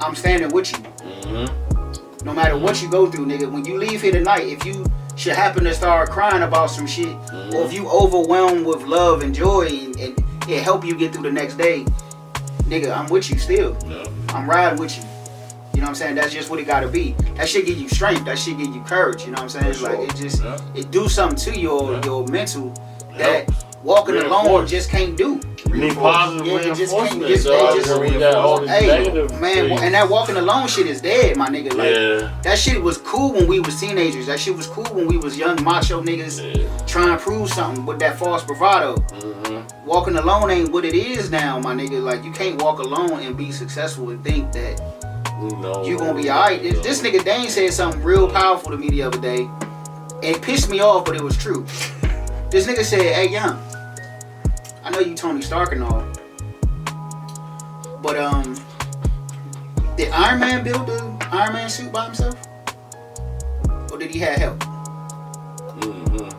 I'm standing with you. Mm-hmm. No matter what you go through, nigga, when you leave here tonight, if you should happen to start crying about some shit, or if you overwhelmed with love and joy and it help you get through the next day, nigga, I'm with you still. Yeah. I'm riding with you. You know what I'm saying? That's just what it gotta be. That shit give you strength. That shit give you courage. You know what I'm saying? It's like it do something to your mental that walking alone just can't do. Positive reinforcement. We got all these negative man, things. and that walking alone shit is dead, my nigga. Like, yeah. That shit was cool when we was teenagers. That shit was cool when we was young macho niggas trying to prove something with that false bravado. Mm-hmm. Walking alone ain't what it is now, my nigga. Like, you can't walk alone and be successful and think that you gonna be alright. This nigga Dane said something real powerful to me the other day. It pissed me off, but it was true. This nigga said, "Hey, young, I know you Tony Stark and all, but did Iron Man build the Iron Man suit by himself, or did he have help?" Mm-hmm.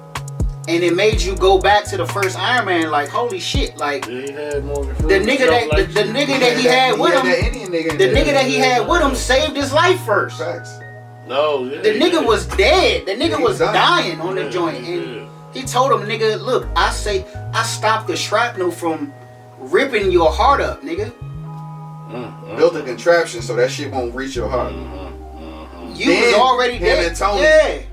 And it made you go back to the first Iron Man, like, holy shit, like he had more the nigga that he had with him, the nigga that he had with him saved his life first. Facts. No, the nigga was dead. The nigga was dying on the joint, and he told him, "Nigga, look, I stopped the shrapnel from ripping your heart up, nigga." Built a contraption so that shit won't reach your heart. You then, was already dead. And Tony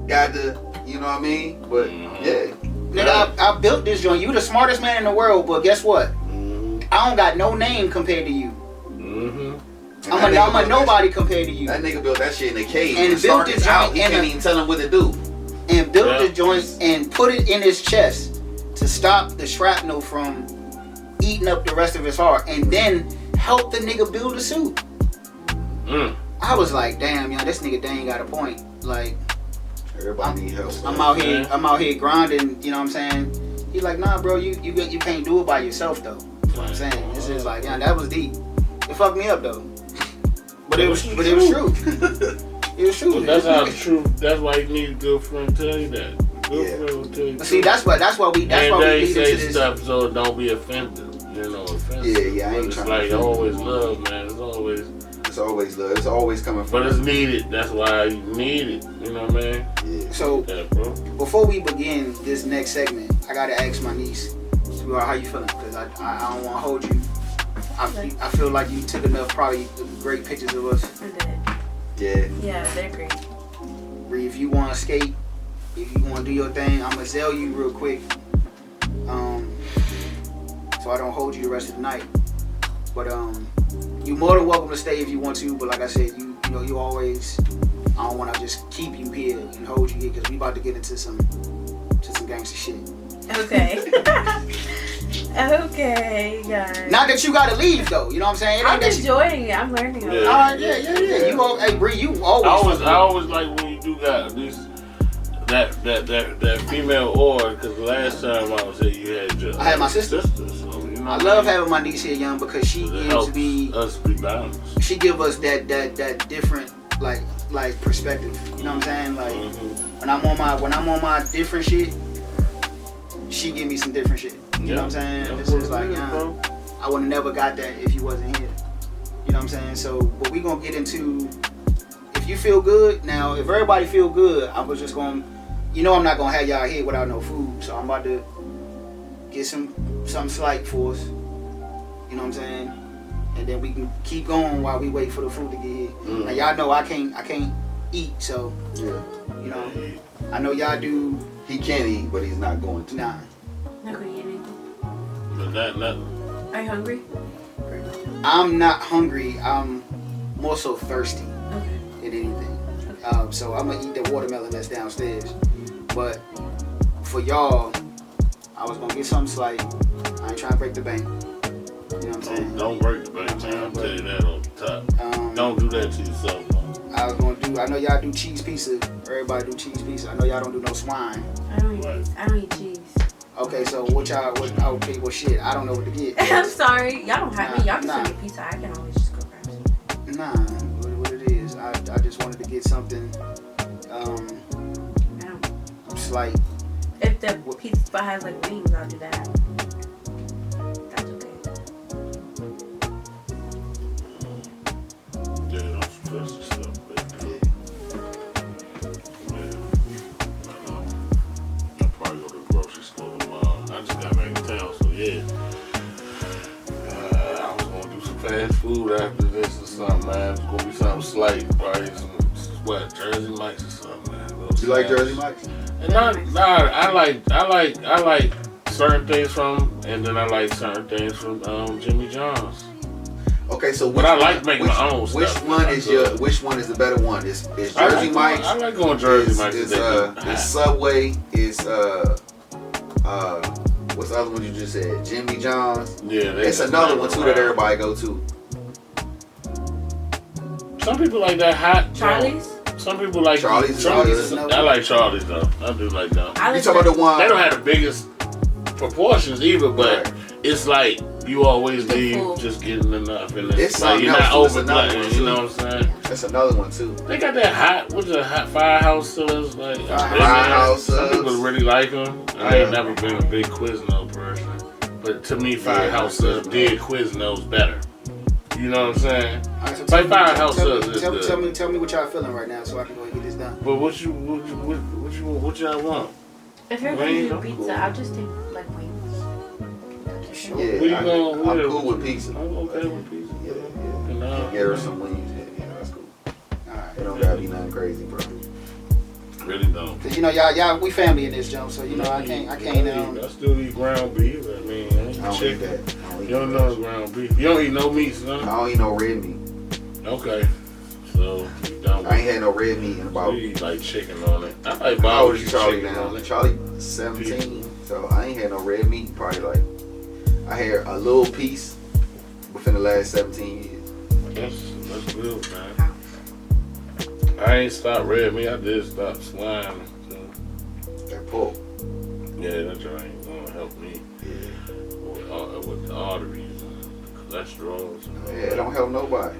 got the, you know what I mean? But nigga, I built this joint. You the smartest man in the world, but guess what? I don't got no name compared to you. I'm a nobody compared to you. That nigga built that shit in a cave and built the joint. He can't even tell him what to do. And built the joints and put it in his chest to stop the shrapnel from eating up the rest of his heart, and then help the nigga build a suit. I was like, damn, yo, this nigga Dane got a point. Like, everybody need help. I'm out here grinding. You know what I'm saying? He's like, nah, bro, you can't do it by yourself though. You know what I'm saying? This is like, yeah, that was deep. It fucked me up though. But it was true. It was true. Well, that's how true. That's why you need a good friend to tell you that. Good friend will tell you. See, that's why we say lead into this stuff so don't be offended. You know, offensive. Yeah, I ain't trying. It's like always love, man. It's always love. It's always coming from. But it's needed. That's why you need it. You know what I mean? Yeah. So before we begin this next segment, I gotta ask my niece, how you feeling? Because I don't want to hold you. I feel like you took enough probably great pictures of us. I did. Yeah. Yeah, they're great. Bree, if you want to skate, if you want to do your thing, I'm gonna sell you real quick. So I don't hold you the rest of the night. But you're more than welcome to stay if you want to. But like I said, you always. I don't want to just keep you here and hold you here because we about to get into some gangster shit. Okay. Okay, guys. Not that you gotta leave though, you know what I'm saying? I'm enjoying it. I'm learning a lot. Yeah. Hey, Bree, you always. I always like when you do got this that female aura because last time I was here you had your. I had my sister. So, you know I love having my niece here, young, because she gives me us be balanced. She give us that different like perspective. You know what I'm saying? Like when I'm on my different shit, she give me some different shit. You know what I'm saying? This is like, I would have never got that if you wasn't here. You know what I'm saying? So, but we gonna get into if you feel good. Now, if everybody feel good, I was just gonna, I'm not gonna have y'all here without no food. So I'm about to get something slight for us. You know what I'm saying? And then we can keep going while we wait for the food to get here. Now y'all know I can't eat, so I know y'all do. He can eat, but he's not going to. Not gonna eat anything. But nothing. Are you hungry? I'm not hungry. I'm more so thirsty than anything. So I'm gonna eat the watermelon that's downstairs. But for y'all, I was gonna get something slight. I ain't trying to break the bank. You know what I'm saying? Don't break the bank, man. I'll tell you that on the top. Don't do that to yourself, man. I know y'all do cheese pizza. Everybody do cheese pizza. I know y'all don't do no swine. I don't eat cheese. Okay, so well shit, I don't know what to get. I'm sorry. Y'all don't have me. Y'all can send me pizza. I can always just go grab some. Nah, what it is. I just wanted to get something slight. If the pizza spot has like wings, I'll do that. That's okay. Yeah, don't stress yourself, baby. I'll probably go to the grocery store tomorrow. I just got back in town, so yeah. I was gonna do some fast food after this or something, man. It's gonna be something slight, probably some Jersey Mike's or something, man. You like Jersey Mike's? And I like certain things from, and then I like certain things from Jimmy John's. Okay, so but I like making my own stuff. Which one is the better one? Is Jersey Mike's? I like going Jersey Mike's. Is Subway? Is what's the other one you just said? Jimmy John's. Yeah, it's another one too that everybody go to. Some people like that hot Charlie's. Some people like Charlie's. I like Charlie's though. I do like that. You talking about the one? They don't have the biggest proportions either, but it's like you always leave just getting enough, and it's like you're not overplaying. You know what I'm saying? That's another one too. They got that what's the hot Firehouse Subs? Like Firehouse Some people really like them. I ain't never been a big Quizno person, but to me, Firehouse Subs did Quiznos better. You know what I'm saying? Right, so like Firehouse Subs is good. Tell me what y'all feeling right now, so I can go and get this done. But what y'all want? If you're going to do pizza, I'll just take like wings. Yeah, I'm cool with pizza. I'm okay with pizza. Yeah. Get her some wings. Yeah, that's cool. Alright. It don't gotta be nothing crazy, bro. Really don't. Cause y'all, we family in this jump, so I can't. I still eat ground beef. I mean, I don't chicken. Eat that. You don't know ground beef. You don't eat no meat, son. I don't eat no red meat. Okay. So you don't. I ain't had no red meat in about. You eat like chicken on it. I like How old is Charlie now? Charlie 17. So I ain't had no red meat. Probably like I had a little piece within the last 17 years. That's good, man. I ain't stopped red meat. I did stop swine. So. That pork. Yeah, that joint ain't gonna help me. Yeah. With the arteries and cholesterol. Yeah, it don't help nobody.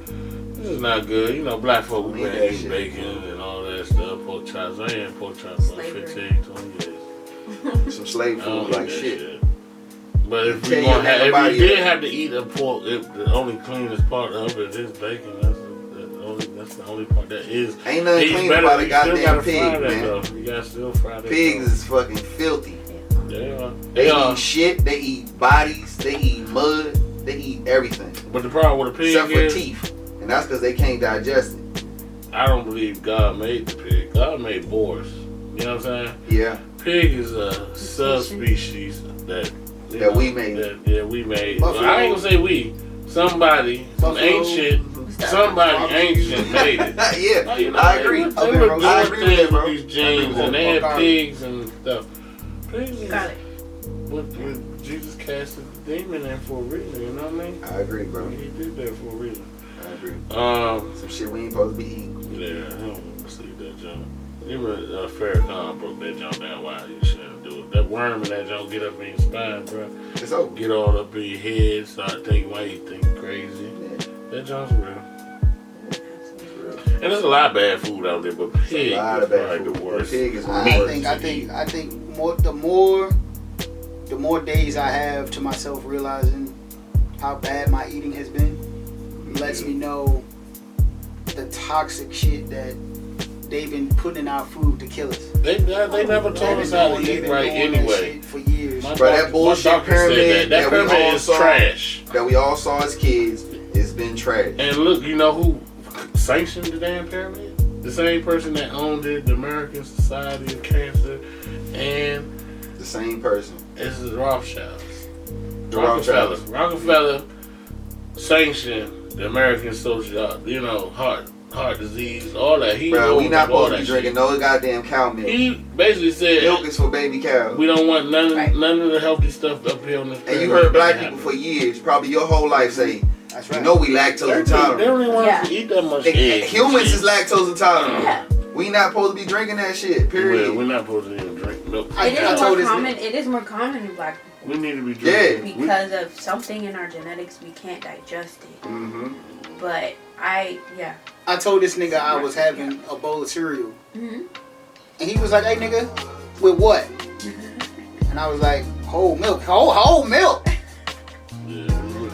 This is not good. You know, black folk, we been eating bacon and all that stuff. Pork chops. I ain't had pork chops for 15, 20 years. Some slave food like shit. But if we did have to eat a pork, the only cleanest part of it is bacon. That's the only part that is. Ain't nothing clean about a goddamn pig, man. You gotta still fry that. Pigs is fucking filthy. They eat shit. They eat bodies. They eat mud. They eat everything. But the problem with a pig except for teeth, and that's because they can't digest it. I don't believe God made the pig. God made boars. You know what I'm saying? Yeah. Pig is a subspecies that we made. We made. Well, I ain't gonna say we. Somebody ancient made it. Yeah, I agree. They were doing things with these genes, and they had pigs and stuff. Pigs what Jesus casted the demon in for a reason, you know what I mean? I agree, bro. He did that for a reason. I agree. Some shit we ain't supposed to be eating. Yeah, I don't want to see that junk. Even Farrakhan broke that junk down why you shouldn't do it. That worm in that junk get up in your spine, bro. It's over. Get all up in your head, start thinking why you think crazy. Yeah. That junk's real. And there's a lot of bad food out there, but pig is probably the worst. Pig is I think the more days I have to myself realizing how bad my eating has been, lets me know the toxic shit that they've been putting in our food to kill us. They never told us how to eat right anyway. For years. But that bullshit pyramid that pyramid is trash. That we all saw as kids, it's been trash. And look, you know who sanctioned the damn pyramid? The same person that owned it, the American Society of Cancer, and the same person. This is Rothschilds. Rockefeller sanctioned the American social, heart disease, all that. Bro, we not supposed to be drinking no goddamn cow milk. He basically said milk is for baby cows. We don't want none of the healthy stuff up here on this. And you heard black people for years, probably your whole life, say, that's right. You know we lactose intolerant. They don't even want us to eat that much egg. Humans is lactose intolerant. Yeah. We not supposed to be drinking that shit, period. Well, we're not supposed to even drink milk. It is more common in black people. We need to be drinking. Yeah. Because of something in our genetics, we can't digest it. Mm-hmm. But I told this nigga I was having a bowl of cereal. Mm-hmm. And he was like, hey nigga, with what? And I was like, whole milk. Whole milk.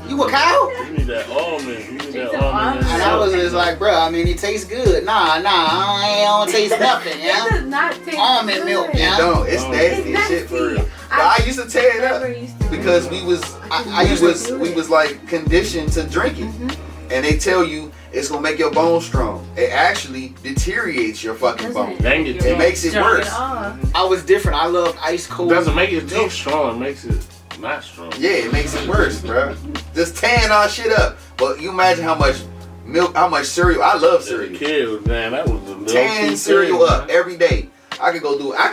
You a cow? You need that almond. And I was just like, bro, I mean, it tastes good. Nah, I don't taste nothing, yeah? It does not taste almond good. Milk, yeah? It don't. It's nasty as shit for real. But I used to tear it up because we was like conditioned to drink it. Mm-hmm. And they tell you it's gonna make your bones strong. It actually deteriorates your fucking bone. It makes it worse. I was different. I love ice cold. Doesn't make it too strong. It makes it not strong. Yeah, it makes it worse, bro. Just tearing our shit up. But you imagine how much milk, how much cereal. I love cereal. Kids, man, that was the tearing cereal up every day. I could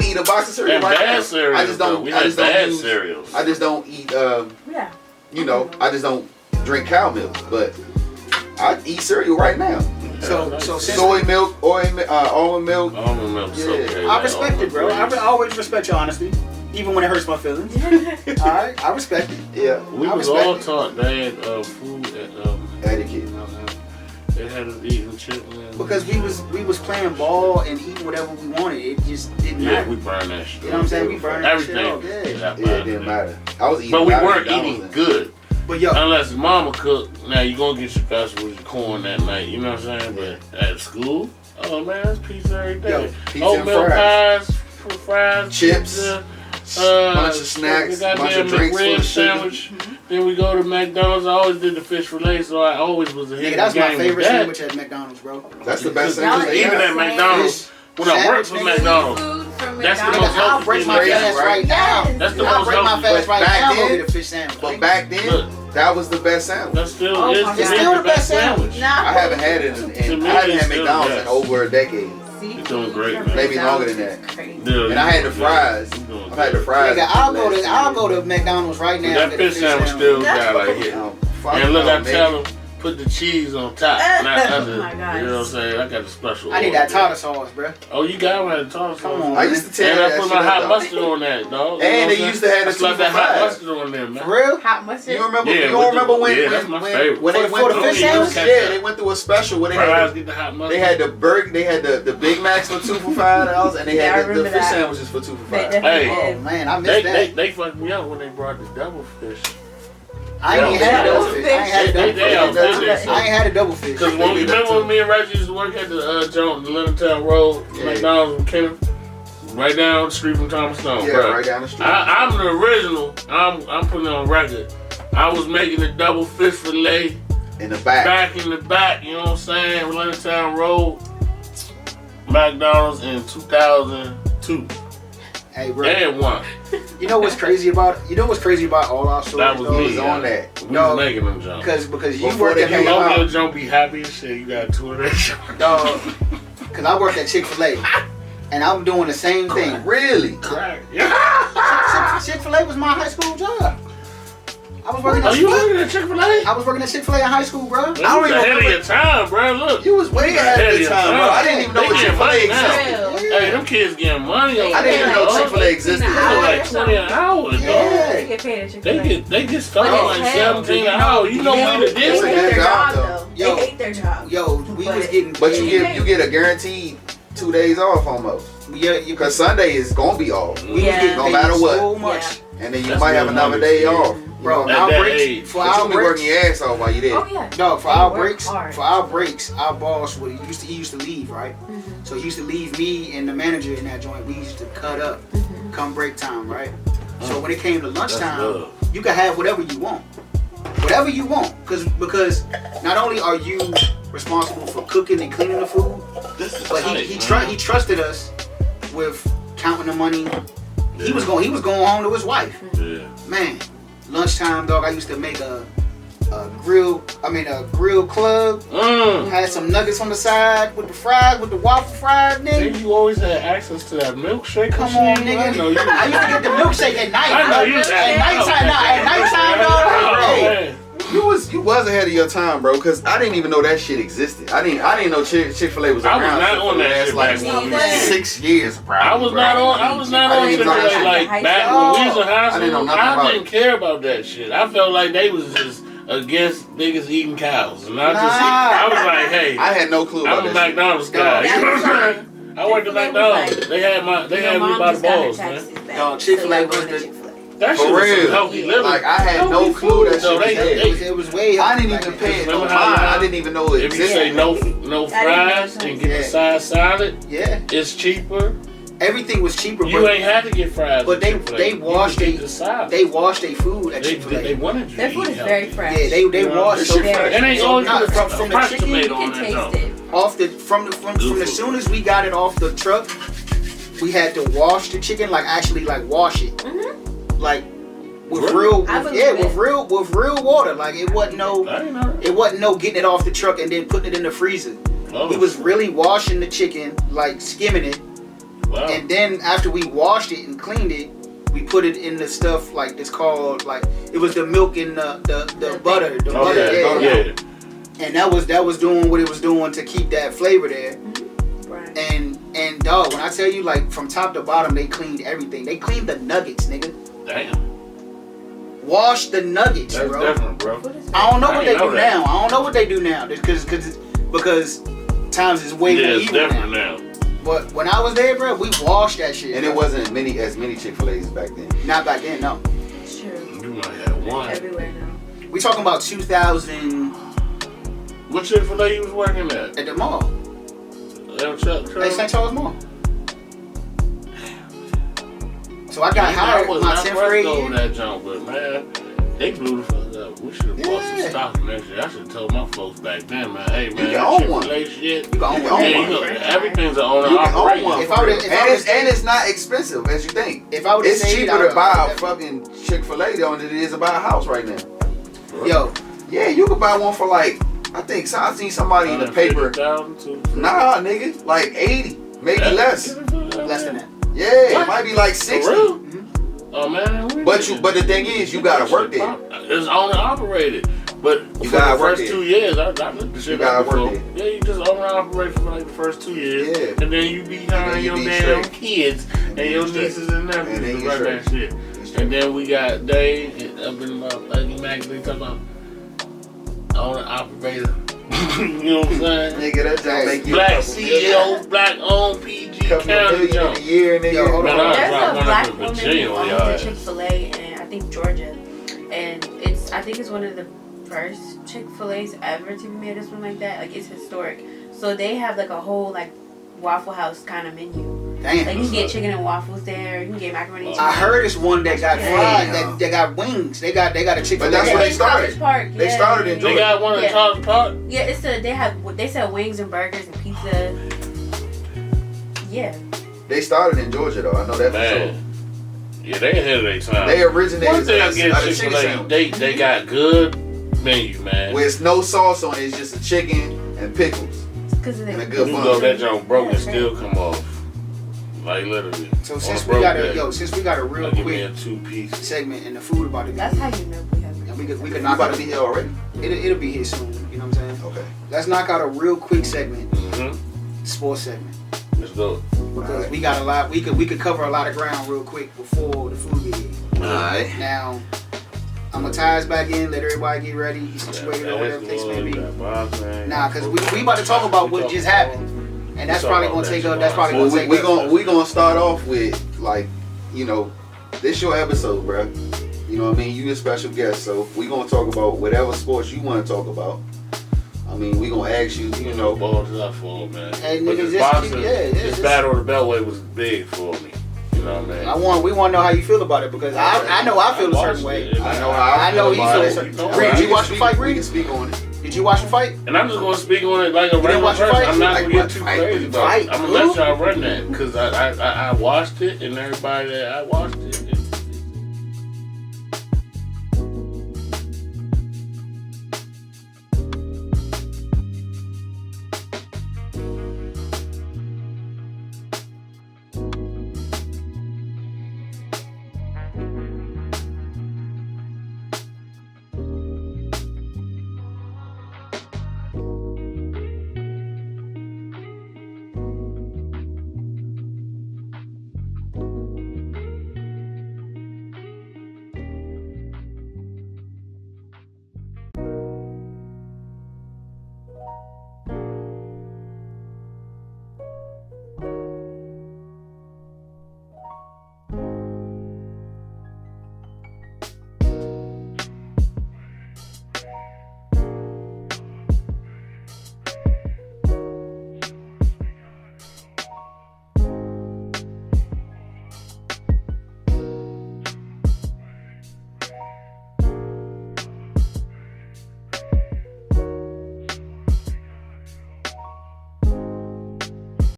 eat a box of cereal right now. Cereal, I just don't. I just don't use cereals. I just don't eat. You know, I just don't drink cow milk, but I eat cereal right now. So soy milk, almond milk. Almond milk. Yeah. Okay, I respect it, bro. I always respect your honesty, even when it hurts my feelings. All right, I respect it. Yeah, we was all taught bad food etiquette. They had us eating chicken. Because we was playing ball and eating whatever we wanted. It just didn't matter. Yeah, we burned that shit. You know what I'm saying? We burned everything. That shit off. Yeah, it didn't matter. I was eating. But we weren't eating good. But yo, unless mama cooked, now you gonna get your vegetables, your corn that night. You know what I'm saying? But at school, oh man, it's pizza every day. Yo, pizza oatmeal and pies, fries, chips. Pizza, bunch of snacks, bunch of drinks full of sandwich. Then we go to McDonald's. I always did the fish fillet, so I always was a hit. That's my favorite sandwich at McDonald's, bro. That's the best sandwich. Even at McDonald's, when I worked for McDonald's, that's the most I'll break my fast right now. That's the I'll most break my fast right now. Then, get a fish sandwich. But back then, that was the best sandwich. That still is. It's still the best sandwich. I haven't had it in I haven't had McDonald's in over a decade. You're doing great, man. Maybe longer than that. Yeah, and I had the fries. I had the fries. Nigga, I'll go to McDonald's right now. That fish sandwich still got like hit. And look, I tell them, put the cheese on top, not under. You know what I'm saying? I got the special. I need that tartar sauce, bro. Oh, you got one of the tartar sauce. Come on, I used to tell you and that I put my hot mustard on that, dog. And they used to have the 2 for that hot $5. mustard on there, man. For real? Hot mustard? You remember? Yeah, you don't remember when that's my favorite. when they went for the fish sandwich? Yeah, they went through a special where they had get the hot mustard. they had the burger, they had the Big Macs for $2 for $5, and they had the fish sandwiches for $2 for $5. Hey, oh man, I missed that. They fucked me up when they brought the double fish. I ain't had a double fish. I ain't had a double fish. Because when you remember when me and Reggie used to work at the joint, the Littleton Road, McDonald's in Kenneth, right down the street from Thomas Stone, yeah, bro. right down the street. I'm the original. I'm putting it on record. I was making the double fish fillet in the back. In the back, you know what I'm saying? Littleton Road, McDonald's in 2002. Hey, bro. And one. You know what's crazy about all our stories? That was me. On that. We was making them jump. Because you worked at McDonald's. Don't be happy as shit. You got 2 of that. Dog. Because I worked at Chick-fil-A. And I'm doing the same thing. Really? Right. Yeah. Chick-fil-A was my high school job. I was working you working at Chick-fil-A? I was working at Chick-fil-A in high school, bro. I don't even ahead of your time, bro. Look. You was way ahead of your time, bro. I didn't even know what Chick-fil-A existed. Hey, them kids getting money. I didn't even know Chick-fil-A existed. They like 20 an hour, dog. They get paid at Chick-fil-A. They get started like 17 an hour. You know what it They is? hate their job, though. Yo. They hate their job. Yo, we was getting paid. But you get a guaranteed 2 days off almost. Yeah, because Sunday is gonna be off. We was getting no paid matter what. so much. And then you might have another day off. Bro, our breaks, for our breaks, working your ass off while you there. Oh yeah. No, for our breaks, our boss he used to leave, right? Mm-hmm. So he used to leave me and the manager in that joint. We used to cut up, come break time, right? So when it came to lunchtime, you could have whatever you want, because not only are you responsible for cooking and cleaning the food, but he trusted us with counting the money. Yeah. He was going home to his wife. Yeah. Man, lunchtime, dog. I used to make a grill club. Had some nuggets on the side with the fries, with the waffle fries, nigga. Nigga, you always had access to that milkshake. Come on, nigga. I used to get the milkshake at night. I know you at nighttime, dog. Hey. You was ahead of your time, bro. Cause I didn't even know that shit existed. I didn't know Chick-fil-A was around. I was not on that shit like 6 years. Probably, I was not on Chick-fil-A like back when we was in high school. I didn't care about that shit. I felt like they was just against niggas eating cows, and I was like, hey, I had no clue about I'm a McDonald's guy. You know what I'm saying? I worked at McDonald's. They had me by the balls, man. Dog, Chick-fil-A was the. That shit was some healthy living. Like I had no clue that shit was it was way. I didn't even pay it no mind. I didn't even know it existed. If you say no fries and get the side salad, yeah, it's cheaper. everything was cheaper. You ain't had to get fries. But they washed their food at Chick-fil-A. They wanted you. Their food is very fresh. Yeah, they washed so fresh. And they always put from the chicken. You can taste it. From as soon as we got it off the truck, we had to wash the chicken, like actually like wash it, like with real water. Like it wasn't no getting it off the truck and then putting it in the freezer. We was really washing the chicken, like skimming it, and then after we washed it and cleaned it, we put it in the stuff like it's called like it was the milk and the butter, butter. And that was doing what it was doing to keep that flavor there. Right. And dog, when I tell you like from top to bottom, they cleaned everything. They cleaned the nuggets, nigga. Damn. Wash the nuggets, That's bro. Different, bro. I don't know what they do now. I don't know what they do now because times is way more evil different now. But when I was there, bro, we washed that shit. And it wasn't as many Chick-fil-A's back then. Not back then, no. It's true. You might have one. Everywhere now. We talking about 2000. What Chick-fil-A you was working at? At the mall. At St. Charles Mall. So I got hired my 10th grade year. That jump, but man, they blew the fuck up. We should have bought some stock in that shit. I should have told my folks back then, man. Hey, man, you can own one. Shit. You can own one. Everything's an owner operator. And it's not expensive as you think. It's cheaper to buy a fucking Chick-fil-A than it is to buy a house right now. Yo. Yeah, you could buy one for like, I seen somebody in the paper. Nah, nigga, like 80, maybe less. Less than that. Yeah, it might be like 60. Oh man. But the thing is, you gotta work there. It's owner operated. But you for gotta the first 2 years, I looked the shit up before. Yeah, you just owner operate for like the first 2 years. Yeah. And then you be hiring your damn kids and your nieces and nephews to run that shit. And then we got Dave up in my fucking Mac, they talking about owner operator. You know what I'm saying? Nigga, that don't make you black CEO, black owned PG County jump. A year, nigga. Yo, there's a black woman who owns a Chick-fil-A in I think Georgia, and I think it's one of the first Chick-fil-A's ever to be made or something like that. Like it's historic. So they have like a whole like Waffle House kind of menu. Damn. Like you can get chicken and waffles there. You can get macaroni and cheese. I heard it's one that got fried. That got wings. They got a Chick-fil-A. But that's where they started. Park, They started in Georgia. They got one in College Park. Yeah, they sell wings and burgers and pizza. Yeah. They started in Georgia though. I know that for sure. Yeah, they ahead of their time. They originated out of Chick-fil-A. They got good menu, man. Where it's no sauce on it, it's just a chicken and pickles. And a good bun. You that junk broke and still come off. Like literally. So since we got a real quick a 2-piece segment and the food about to be that's how you know we have. And we could knock about out to be here already. It'll be here soon. You know what I'm saying? Okay. Let's knock out a real quick segment. Sports segment. Let's do it. Because we got a lot. We could cover a lot of ground real quick before the food get here. Alright. Now, I'm gonna tie us back in. Let everybody get ready. Get situated or whatever the case may be. Nah, because we about to talk about what just happened. And that's probably gonna take up. That's probably gonna take up. We gonna start off with like, you know, this your episode, bro. You know what I mean? You a special guest, so we gonna talk about whatever sports you want to talk about. I mean, we gonna ask you, you know. Balls up for man. Hey, but niggas, this boxing, this battle of the Beltway was big for me. You know what I mean? We want to know how you feel about it because I know I feel a certain way. I know how I feel. He feels a certain way. Reed, did you watch the fight, Reed? We can speak on it. Did you watch the fight? And I'm just gonna speak on it like a regular person. I'm not gonna get too crazy about it. I'm gonna let y'all run that because I watched it and everybody that I watched it